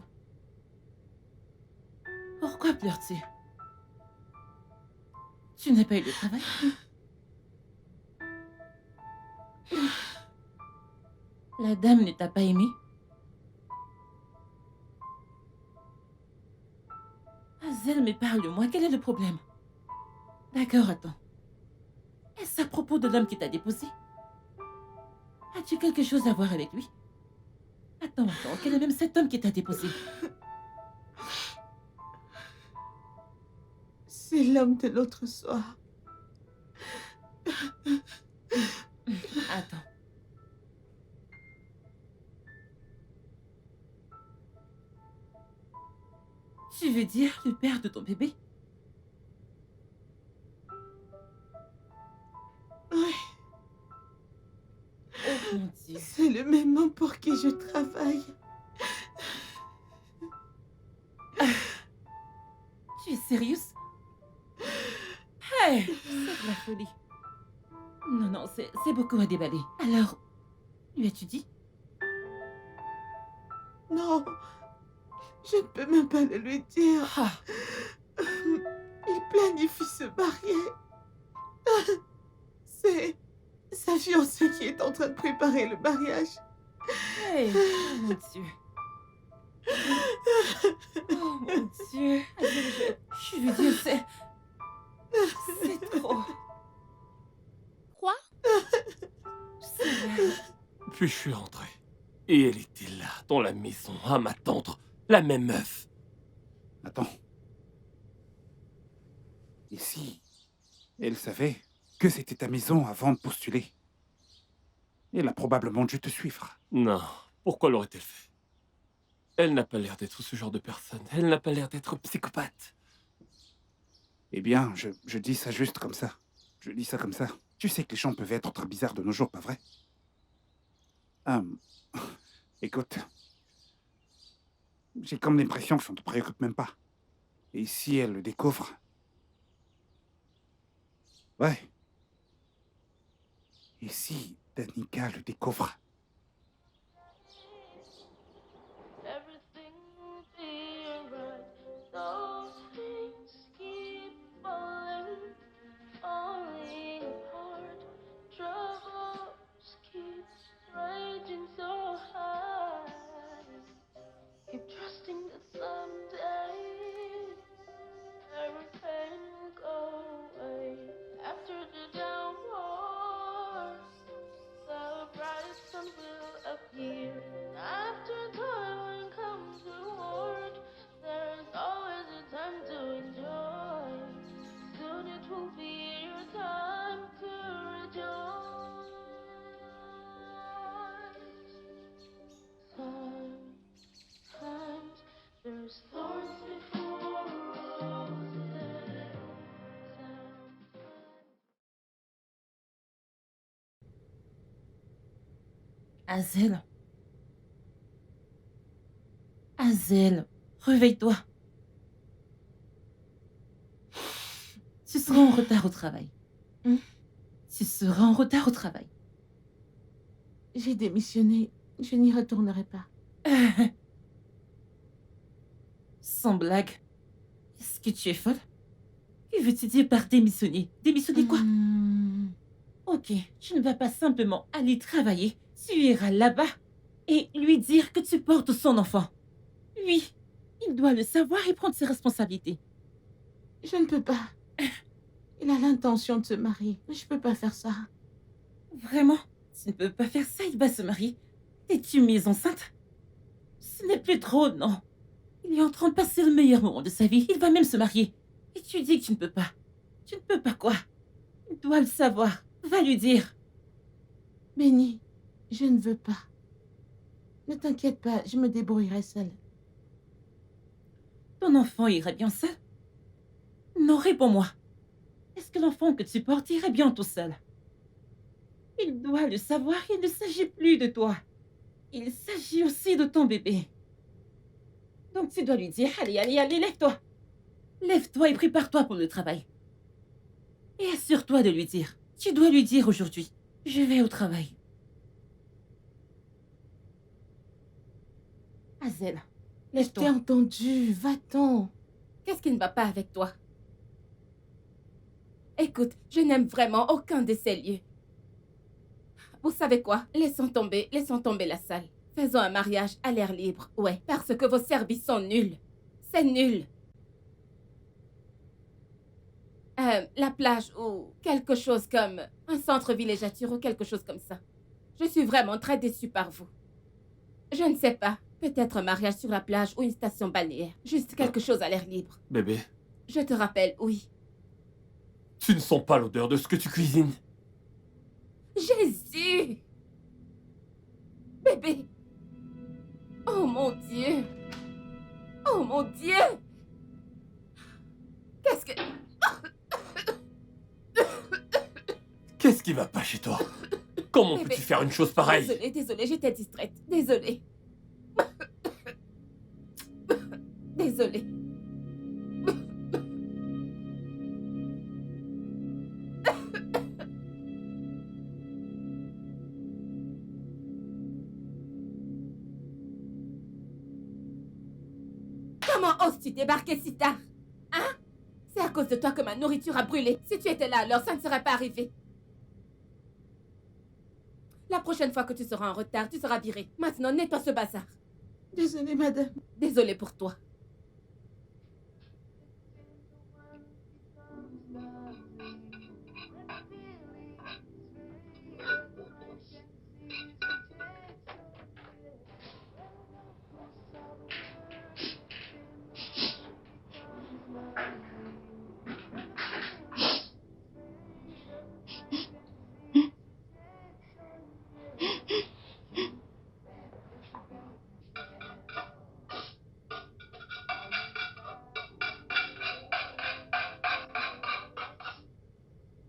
Speaker 3: Pourquoi pleures-tu? Tu n'as pas eu de travail? La dame ne t'a pas aimé? Azel, mais parle-moi, quel est le problème? D'accord, attends. Est-ce à propos de l'homme qui t'a déposé? As-tu quelque chose à voir avec lui? Attends, quel est même cet homme qui t'a déposé?
Speaker 5: C'est l'homme de l'autre soir.
Speaker 3: Attends. Tu veux dire le père de ton bébé?
Speaker 5: Oui,
Speaker 3: Oh mon Dieu.
Speaker 5: c'est le même homme pour qui je travaille.
Speaker 3: Tu es sérieuse? Hey, c'est de la folie. Non, non, c'est beaucoup à déballer. Alors, lui as-tu dit?
Speaker 5: Non, je ne peux même pas le lui dire.
Speaker 3: Ah,
Speaker 5: Il planifie se marier. C'est sa fiancée qui est en train de préparer le mariage.
Speaker 3: hey, oh mon Dieu. Oh mon Dieu. Je veux dire, c'est trop.
Speaker 5: Quoi?
Speaker 3: C'est vrai.
Speaker 2: Puis je suis rentré. Et elle était là, dans la maison, à m'attendre. La même meuf.
Speaker 6: Attends. Et si elle savait que c'était ta maison avant de postuler? Elle a probablement dû te suivre.
Speaker 2: Non, pourquoi l'aurait-elle fait? Elle n'a pas l'air d'être ce genre de personne. Elle n'a pas l'air d'être psychopathe.
Speaker 6: Eh bien, je dis ça juste comme ça. Je dis ça comme ça. Tu sais que les gens peuvent être bizarres de nos jours, pas vrai? Écoute, j'ai comme l'impression que ça ne te préoccupe même pas. Et si elle le découvre... Ouais. Et si Danica le découvre?
Speaker 7: Everything will be alright. Though things keep falling apart, troubles keep raging so high. Keep trusting that someday every pain will go away. After the downpour, the bright sun will appear. After toil comes reward. There's always a time to enjoy. Soon it will be your time to rejoice. Sometimes there's thorns before roses.
Speaker 3: Hazel. Hazel, réveille-toi. Tu seras en retard au travail. Tu seras en retard au travail.
Speaker 5: J'ai démissionné. Je n'y retournerai pas.
Speaker 3: Sans blague. Est-ce que tu es folle? Que veux-tu dire par démissionner? Démissionner quoi? Ok, tu ne vas pas simplement aller travailler. Tu iras là-bas et lui dire que tu portes son enfant. Oui, il doit le savoir et prendre ses responsabilités.
Speaker 5: Je ne peux pas. Il a l'intention de se marier. Je peux pas faire ça.
Speaker 3: Vraiment? Tu ne peux pas faire ça, il va se marier. Es-tu mise enceinte? Ce n'est plus trop, non. Il est en train de passer le meilleur moment de sa vie. Il va même se marier. Et tu dis que tu ne peux pas. Tu ne peux pas quoi? Il doit le savoir. Va lui dire.
Speaker 5: Benny, je ne veux pas. Ne t'inquiète pas, je me débrouillerai seule.
Speaker 3: Ton enfant irait bien seul? Non, réponds-moi. Est-ce que l'enfant que tu portes irait bien tout seul? Il doit le savoir, il ne s'agit plus de toi. Il s'agit aussi de ton bébé. Donc tu dois lui dire, allez, allez, allez, lève-toi. Lève-toi et prépare-toi pour le travail. Et assure-toi de lui dire. Tu dois lui dire aujourd'hui, je vais au travail. Hazel,
Speaker 5: T'es
Speaker 3: lève-toi.
Speaker 5: entendu, va-t'en.
Speaker 1: Qu'est-ce qui ne va pas avec toi? Écoute, je n'aime vraiment aucun de ces lieux. Vous savez quoi? Laissons tomber la salle. Faisons un mariage à l'air libre, ouais, parce que vos services sont nuls. C'est nul. La plage ou quelque chose comme un centre villégiature ou quelque chose comme ça. Je suis vraiment très déçue par vous. Je ne sais pas, peut-être un mariage sur la plage ou une station balnéaire. Juste quelque chose à l'air libre.
Speaker 2: Bébé,
Speaker 1: Je te rappelle, oui.
Speaker 2: tu ne sens pas l'odeur de ce que tu cuisines.
Speaker 1: Jésus! Bébé! Oh mon Dieu! Oh mon Dieu! Qu'est-ce que...
Speaker 2: Qu'est-ce qui va pas chez toi? Comment
Speaker 1: Bébé.
Speaker 2: peux-tu faire une chose pareille?
Speaker 1: Désolée, j'étais distraite. Désolée. Désolée. Comment oses-tu débarquer si tard? Hein? C'est à cause de toi que ma nourriture a brûlé. Si tu étais là, alors ça ne serait pas arrivé. La prochaine fois que tu seras en retard, tu seras viré. Maintenant, nettoie ce bazar.
Speaker 5: Désolée, madame.
Speaker 1: Désolée pour toi.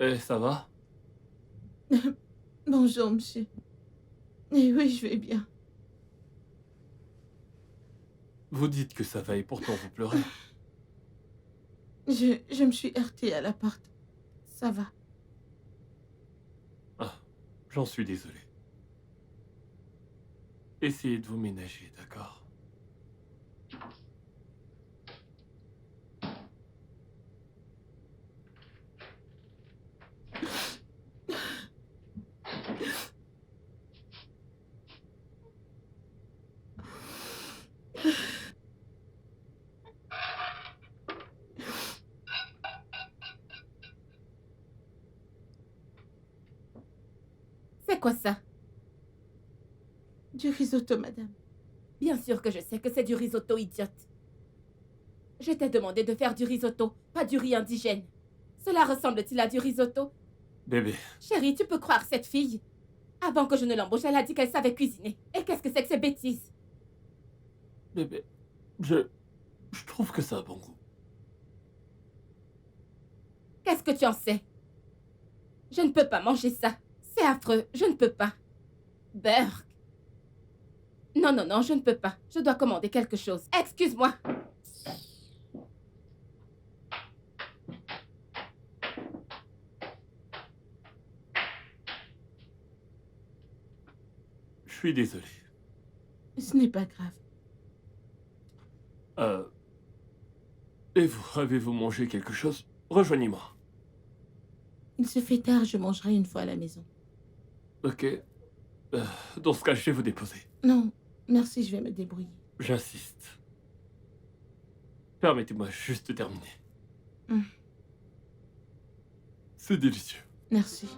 Speaker 2: Eh, ça va?
Speaker 5: Bonjour, monsieur. Eh oui, je vais bien.
Speaker 2: Vous dites que ça va et pourtant vous pleurez.
Speaker 5: Je me suis heurtée à la porte. Ça va.
Speaker 2: J'en suis désolé. Essayez de vous ménager, d'accord?
Speaker 1: C'est quoi ça?
Speaker 5: Du risotto, madame.
Speaker 1: Bien sûr que je sais que c'est du risotto, idiote. Je t'ai demandé de faire du risotto, pas du riz indigène. Cela ressemble-t-il à du risotto?
Speaker 2: Bébé,
Speaker 1: Chérie, tu peux croire cette fille? Avant que je ne l'embauche, elle a dit qu'elle savait cuisiner. Et qu'est-ce que c'est que ces bêtises?
Speaker 2: bébé, je trouve que ça a bon goût.
Speaker 1: Qu'est-ce que tu en sais? Je ne peux pas manger ça. C'est affreux, je ne peux pas. Burk. Non, non, non, je ne peux pas. Je dois commander quelque chose. Excuse-moi.
Speaker 2: Je suis désolé.
Speaker 5: Ce n'est pas grave.
Speaker 2: Et vous, avez-vous mangé quelque chose? Rejoignez-moi.
Speaker 5: Il se fait tard, je mangerai une fois à la maison.
Speaker 2: Ok. Dans ce cas, je vais vous déposer.
Speaker 5: Non, merci, je vais me débrouiller.
Speaker 2: J'insiste. Permettez-moi juste de terminer. C'est délicieux.
Speaker 5: Merci.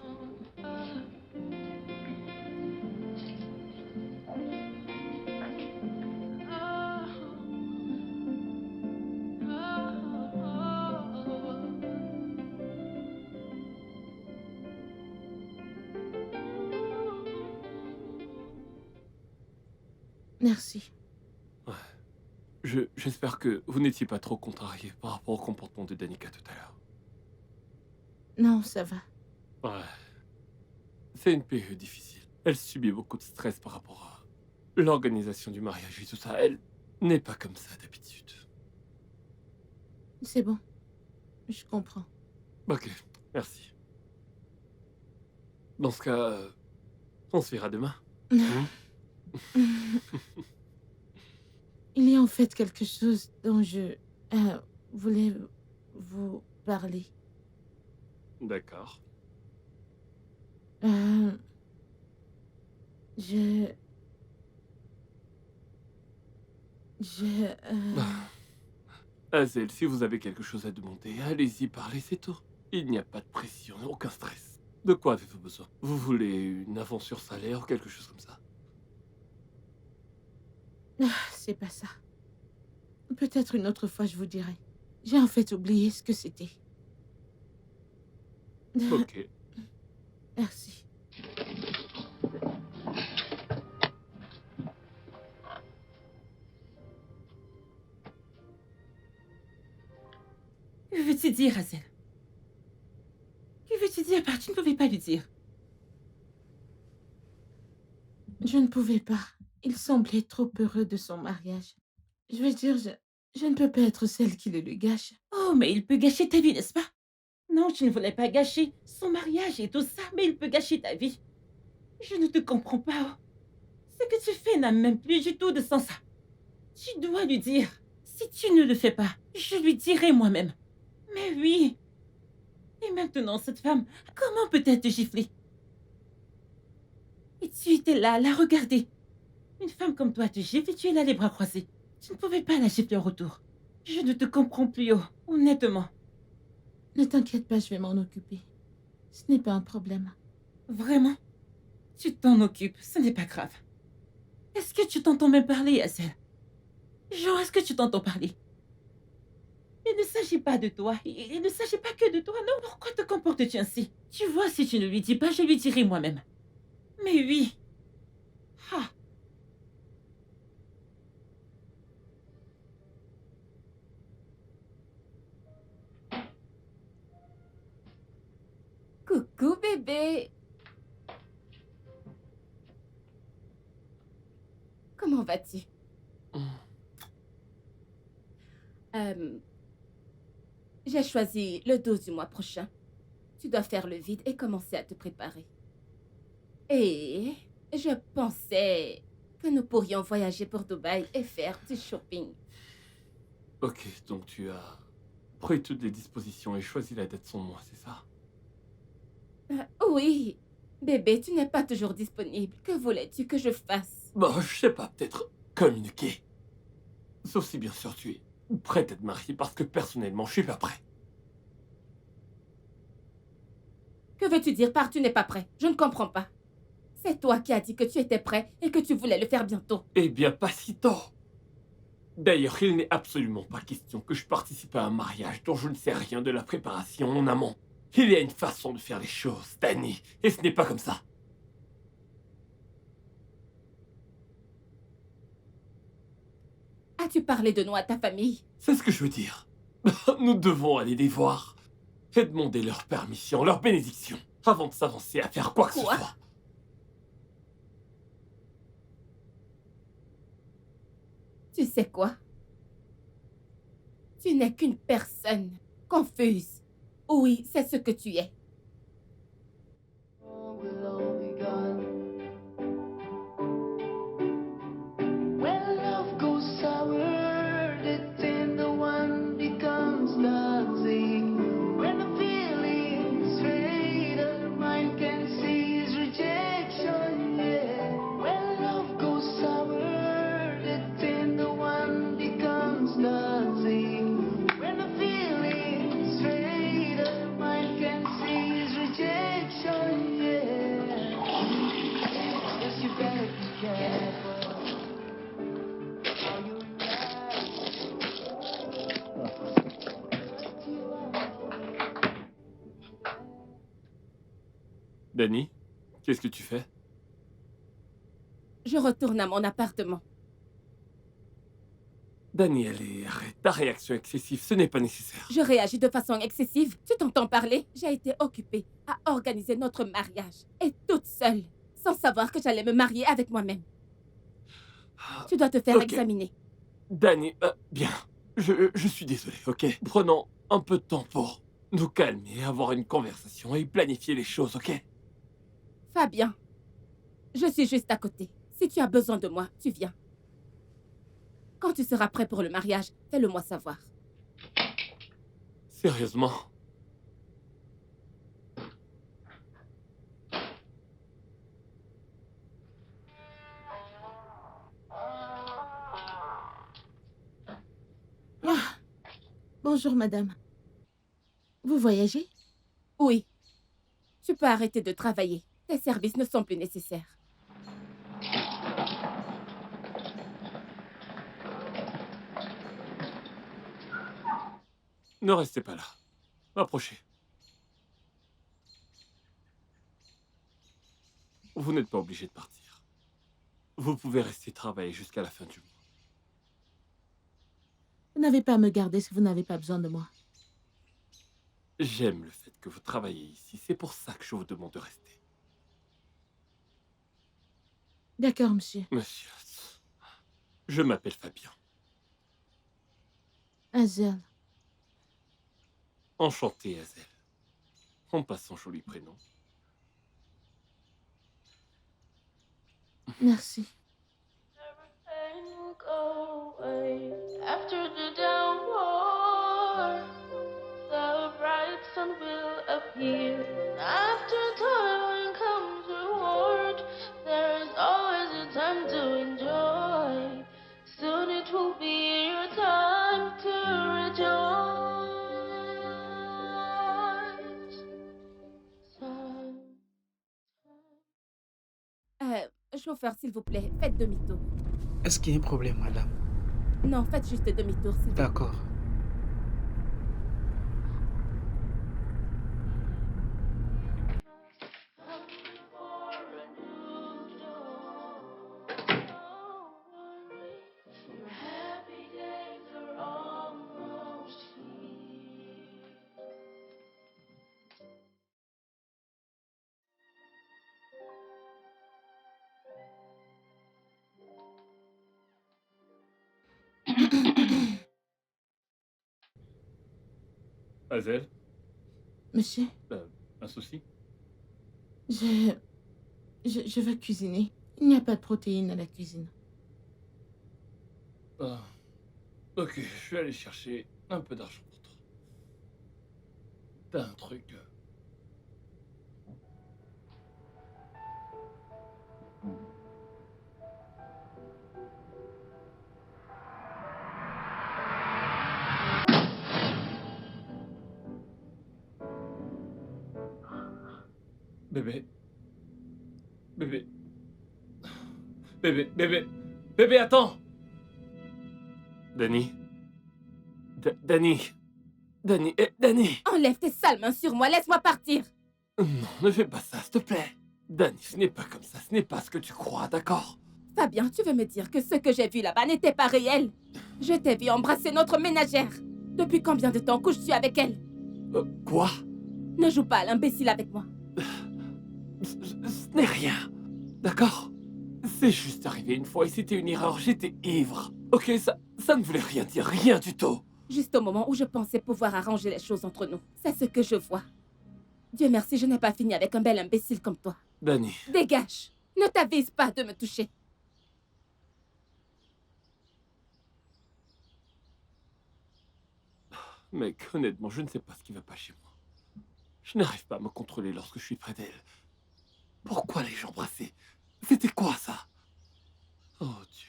Speaker 5: Merci.
Speaker 2: J'espère que vous n'étiez pas trop contrarié par rapport au comportement de Danica tout à l'heure.
Speaker 5: Non, ça va.
Speaker 2: Ouais. C'est une période difficile. Elle subit beaucoup de stress par rapport à l'organisation du mariage et tout ça. Elle n'est pas comme ça d'habitude.
Speaker 5: C'est bon. Je comprends.
Speaker 2: Ok, merci. Dans ce cas, on se verra demain.
Speaker 5: Il y a en fait quelque chose dont je voulais vous parler.
Speaker 2: D'accord.
Speaker 5: Je...
Speaker 2: Hazel, si vous avez quelque chose à demander, allez-y, parlez, c'est tout. Il n'y a pas de pression, aucun stress. De quoi avez-vous besoin? Vous voulez une avance sur salaire ou quelque chose comme ça?
Speaker 5: C'est pas ça. Peut-être une autre fois, je vous dirai. J'ai en fait oublié ce que c'était.
Speaker 2: Ok.
Speaker 5: Merci.
Speaker 3: Que veux-tu dire, Hazel? Que veux-tu dire par tu ne pouvais pas lui dire?
Speaker 5: Je ne pouvais pas. Il semblait trop heureux de son mariage. Je veux dire, je ne peux pas être celle qui le lui gâche.
Speaker 3: Oh, mais il peut gâcher ta vie, n'est-ce pas? Non, tu ne voulais pas gâcher son mariage et tout ça, mais il peut gâcher ta vie. Je ne te comprends pas. Ce que tu fais n'a même plus du tout de sens. Tu dois lui dire. Si tu ne le fais pas, je lui dirai moi-même. Mais oui. Et maintenant, cette femme, comment peut-elle te gifler? Et tu étais là, à la regarder. Une femme comme toi te gifle et tu es là les bras croisés. Tu ne pouvais pas la gifler en retour. Je ne te comprends plus, honnêtement.
Speaker 5: Ne t'inquiète pas, je vais m'en occuper. Ce n'est pas un problème.
Speaker 3: Vraiment? Tu t'en occupes, ce n'est pas grave. Est-ce que tu t'entends même parler, Hazel? Genre, est-ce que tu t'entends parler? Il ne s'agit pas de toi. Il ne s'agit pas que de toi. Non, pourquoi te comportes-tu ainsi? Tu vois, si tu ne lui dis pas, je lui dirai moi-même. Mais oui. Ah.
Speaker 1: Coucou, bébé. Comment vas-tu? J'ai choisi le 12 du mois prochain. Tu dois faire le vide et commencer à te préparer. Et je pensais que nous pourrions voyager pour Dubaï et faire du shopping.
Speaker 2: Ok, donc tu as pris toutes les dispositions et choisi la date sans moi, c'est ça?
Speaker 1: Oui, bébé, tu n'es pas toujours disponible. Que voulais-tu que je fasse?
Speaker 2: Bon, je sais pas, peut-être communiquer. Sauf si bien sûr tu es prête à te marier parce que personnellement, je suis pas prêt.
Speaker 1: Que veux-tu dire par tu n'es pas prêt? Je ne comprends pas. C'est toi qui as dit que tu étais prêt et que tu voulais le faire bientôt.
Speaker 2: Eh bien, pas si tôt. D'ailleurs, il n'est absolument pas question que je participe à un mariage dont je ne sais rien de la préparation en amont. Il y a une façon de faire les choses, Danny, et ce n'est pas comme ça.
Speaker 1: As-tu parlé de nous à ta famille?
Speaker 2: C'est ce que je veux dire. Nous devons aller les voir et demander leur permission, leur bénédiction, avant de s'avancer à faire quoi que ce
Speaker 1: Quoi?
Speaker 2: soit.
Speaker 1: Tu sais quoi? Tu n'es qu'une personne confuse. Oui, c'est ce que tu es.
Speaker 7: Will all be gone. When love goes sour, the tender one becomes toxic. When the feelings fade, the mind can seize rejection. Yeah. When love goes sour, the tender one becomes toxic. When the feelings fade, the mind can seize rejection. Yeah. Yes, you better be careful how you
Speaker 2: Danny, qu'est-ce que tu fais?
Speaker 1: Je retourne à mon appartement.
Speaker 2: Danny, allez, arrête ta réaction excessive, ce n'est pas nécessaire.
Speaker 1: Je réagis de façon excessive. Tu t'entends parler? J'ai été occupée à organiser notre mariage. Et toute seule, sans savoir que j'allais me marier avec moi-même. Tu dois te faire
Speaker 2: Ok.
Speaker 1: examiner.
Speaker 2: Danny, bien, je suis désolé, ok? Prenons un peu de temps pour nous calmer, avoir une conversation et planifier les choses, ok?
Speaker 1: Fabien, je suis juste à côté. Si tu as besoin de moi, tu viens. Quand tu seras prêt pour le mariage, fais-le-moi savoir.
Speaker 2: Sérieusement?
Speaker 5: Bonjour, madame. Vous voyagez?
Speaker 1: Oui. Tu peux arrêter de travailler. Tes services ne sont plus nécessaires.
Speaker 2: Ne restez pas là. Approchez. Vous n'êtes pas obligé de partir. Vous pouvez rester travailler jusqu'à la fin du mois.
Speaker 5: Vous n'avez pas à me garder si vous n'avez pas besoin de moi.
Speaker 2: J'aime le fait que vous travaillez ici. C'est pour ça que je vous demande de rester.
Speaker 5: D'accord, monsieur.
Speaker 2: Monsieur, je m'appelle Fabien.
Speaker 5: Hazel.
Speaker 2: Enchanté, Hazel. On passe un joli prénom.
Speaker 5: Merci.
Speaker 7: everything will go away after the downpour. The bright sun will appear. After toiling comes reward. There is always a time to enjoy. Soon it will be your time to rejoice.
Speaker 1: Chauffeur, s'il vous plaît, faites demi-tour.
Speaker 9: Est-ce qu'il y a un problème, madame?
Speaker 1: Non, faites juste demi-tour, s'il vous plaît.
Speaker 9: D'accord.
Speaker 2: Hazel,
Speaker 5: Monsieur,
Speaker 2: un souci?
Speaker 5: je Je veux cuisiner. Il n'y a pas de protéines à la cuisine.
Speaker 2: Ah. Ok, je vais aller chercher un peu d'argent pour toi. T'as un truc. Bébé. Bébé. Bébé. Bébé, attends! Danny. Danny. Danny.
Speaker 1: Enlève tes sales mains sur moi, laisse-moi partir.
Speaker 2: Non, ne fais pas ça, s'il te plaît. Danny, ce n'est pas comme ça, ce n'est pas ce que tu crois, d'accord?
Speaker 1: Fabien, tu veux me dire que ce que j'ai vu là-bas n'était pas réel? Je t'ai vu embrasser notre ménagère. Depuis combien de temps couches-tu avec elle?
Speaker 2: Quoi?
Speaker 1: Ne joue pas à l'imbécile avec moi.
Speaker 2: Ce n'est rien, d'accord? C'est juste arrivé une fois et c'était une erreur, j'étais ivre. Ok, ça ne voulait rien dire, rien du tout.
Speaker 1: Juste au moment où je pensais pouvoir arranger les choses entre nous. C'est ce que je vois. Dieu merci, je n'ai pas fini avec un bel imbécile comme toi.
Speaker 2: Danny.
Speaker 1: Dégage! Ne t'avise pas de me toucher.
Speaker 2: Mec, honnêtement, je ne sais pas ce qui va pas chez moi. Je n'arrive pas à me contrôler lorsque je suis près d'elle. Pourquoi les gens embrasser? C'était quoi ça? Oh Dieu.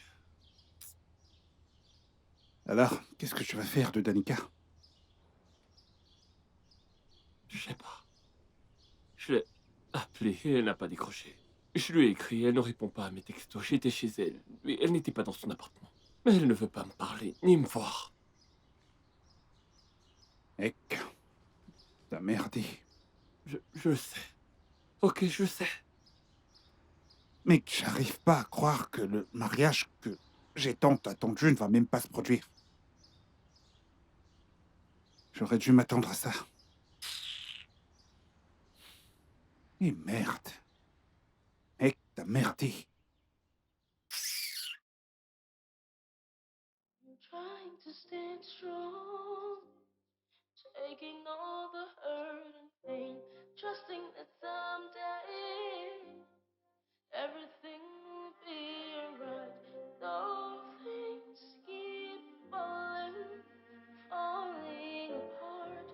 Speaker 6: Alors, qu'est-ce que tu vas faire de Danica?
Speaker 2: Je sais pas. Je l'ai appelée et elle n'a pas décroché. Je lui ai écrit, elle ne répond pas à mes textos. J'étais chez elle, mais elle n'était pas dans son appartement. Mais elle ne veut pas me parler, ni me voir.
Speaker 6: Mec, t'as merdé.
Speaker 2: Je sais. Ok, je sais.
Speaker 6: Mec, j'arrive pas à croire que le mariage que j'ai tant attendu ne va même pas se produire. J'aurais dû m'attendre à ça. Et merde. Mec, t'as merdé.
Speaker 7: Trying to stand strong, taking all the hurt and pain, trusting that someday everything will be alright. Though things keep falling apart,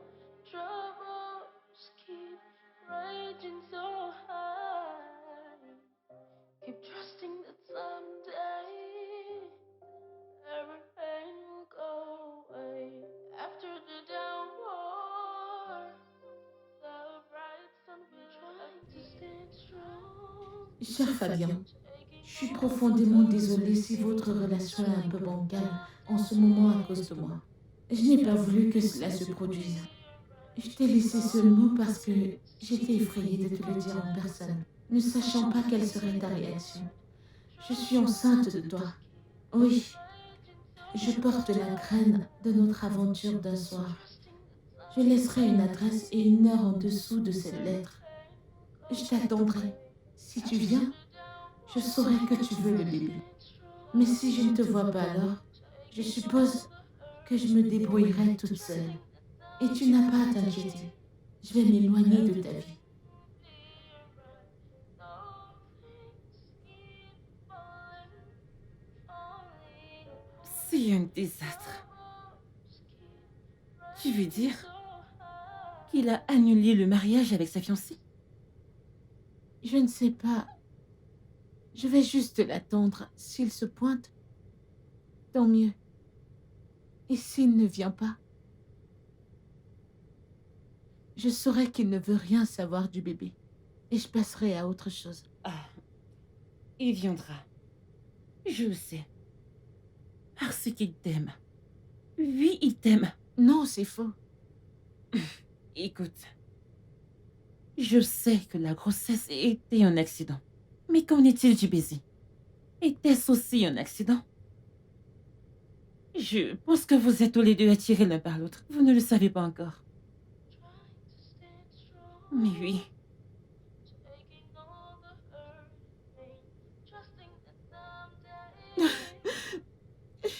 Speaker 7: troubles keep raging so high. Keep trusting that someday every pain will go away. After the downpour, the bright sun will trying to stand strong.
Speaker 5: Cher Fabien, je suis profondément désolée si votre relation est un peu bancale en ce moment à cause de moi. Je n'ai pas voulu que cela se produise. Je t'ai laissé ce mot parce que j'étais effrayée de te le dire en personne, ne sachant pas quelle serait ta réaction. Je suis enceinte de toi. Oui, je porte la graine de notre aventure d'un soir. Je laisserai une adresse et une heure en dessous de cette lettre. Je t'attendrai. Si tu viens, je saurai que tu veux le bébé. Mais si je ne te vois pas alors, je suppose que je me débrouillerai toute seule. Et tu n'as pas à t'inquiéter. Je vais m'éloigner de ta vie.
Speaker 3: C'est un désastre. Tu veux dire qu'il a annulé le mariage avec sa fiancée?
Speaker 5: Je ne sais pas. Je vais juste l'attendre. S'il se pointe, tant mieux. Et s'il ne vient pas, je saurai qu'il ne veut rien savoir du bébé. Et je passerai à autre chose.
Speaker 3: Ah, il viendra. Je le sais. Parce qu'il t'aime. Oui, il t'aime.
Speaker 5: Non, c'est faux.
Speaker 3: Écoute, je sais que la grossesse était un accident. Mais qu'en est-il du baiser? Était-ce aussi un accident? Je pense que vous êtes tous les deux attirés l'un par l'autre. Vous ne le savez pas encore. Mais oui.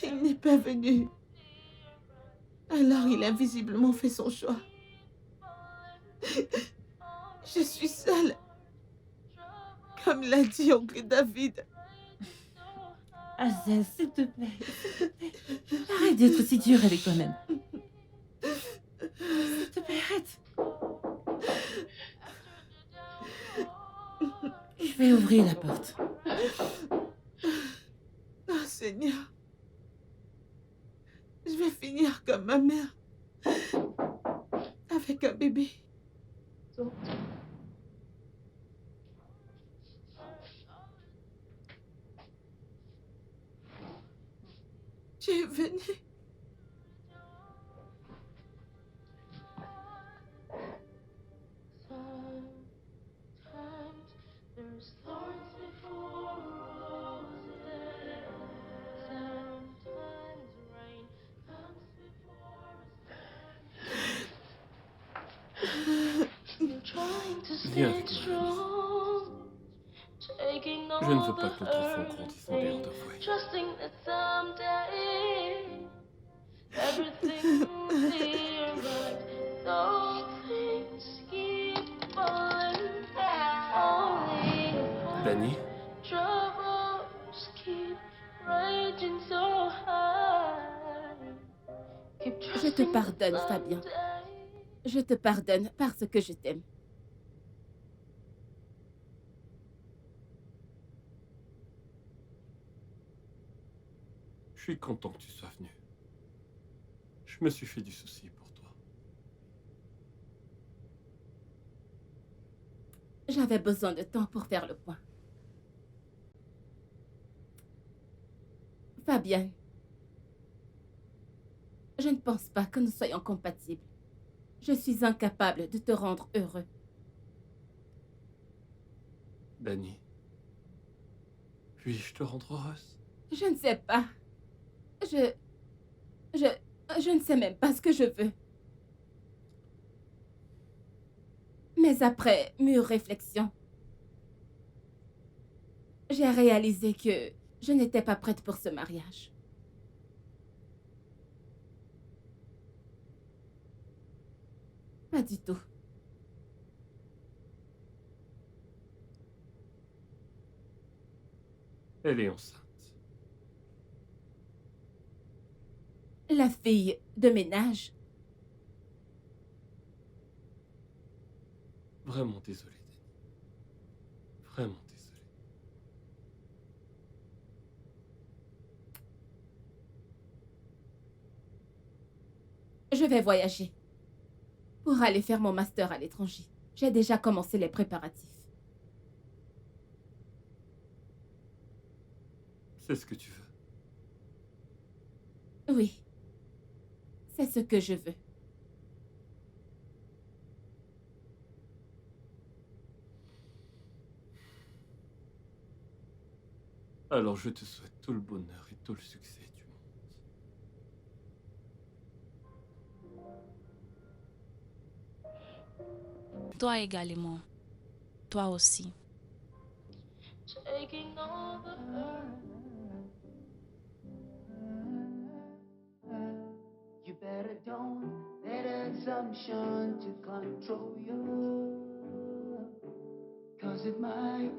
Speaker 5: Il n'est pas venu. Alors il a visiblement fait son choix. Je suis seule. comme l'a dit oncle David.
Speaker 3: Hazel, s'il te plaît, s'il te plaît. Arrête d'être si dur avec toi-même. S'il te plaît, arrête. Je vais ouvrir la porte.
Speaker 5: Oh Seigneur, je vais finir comme ma mère, avec un bébé. Tu es venu.
Speaker 7: Sometimes there's thorns before roses. Sometimes rain comes before sun. You're trying to
Speaker 2: Viens
Speaker 7: stay
Speaker 2: avec moi,
Speaker 7: strong, taking
Speaker 2: Je ne
Speaker 7: all
Speaker 2: veux pas
Speaker 7: the
Speaker 2: que notre enfant
Speaker 7: hurt,
Speaker 2: grandisse en l'air d'avouer.
Speaker 7: trusting that someday everything will be alright. Though things keep falling, falling apart.
Speaker 2: Danny,
Speaker 7: Troubles keep raging so high. Keep
Speaker 1: Je te
Speaker 7: trusting that
Speaker 1: pardonne, Fabien.
Speaker 7: someday.
Speaker 1: Je te pardonne parce que je t'aime.
Speaker 2: je suis content que tu sois venu. Je me suis fait du souci pour toi.
Speaker 1: J'avais besoin de temps pour faire le point. Fabienne, je ne pense pas que nous soyons compatibles. Je suis incapable de te rendre heureux.
Speaker 2: Danny, puis-je te rendre heureuse?
Speaker 1: Je ne sais pas. Je ne sais même pas ce que je veux. Mais après mûre réflexion, j'ai réalisé que je n'étais pas prête pour ce mariage. Pas du tout.
Speaker 2: Elle est enceinte.
Speaker 1: La fille de ménage.
Speaker 2: Vraiment désolé, Danny. Vraiment désolé.
Speaker 1: Je vais voyager pour aller faire mon master à l'étranger. J'ai déjà commencé les préparatifs.
Speaker 2: C'est ce que tu veux.
Speaker 1: Oui, c'est ce que je veux.
Speaker 2: Alors je te souhaite tout le bonheur et tout le succès du monde.
Speaker 10: Toi également. Toi aussi.
Speaker 7: Taking all the hurt.
Speaker 11: You better don't let assumption to control you. Cause it might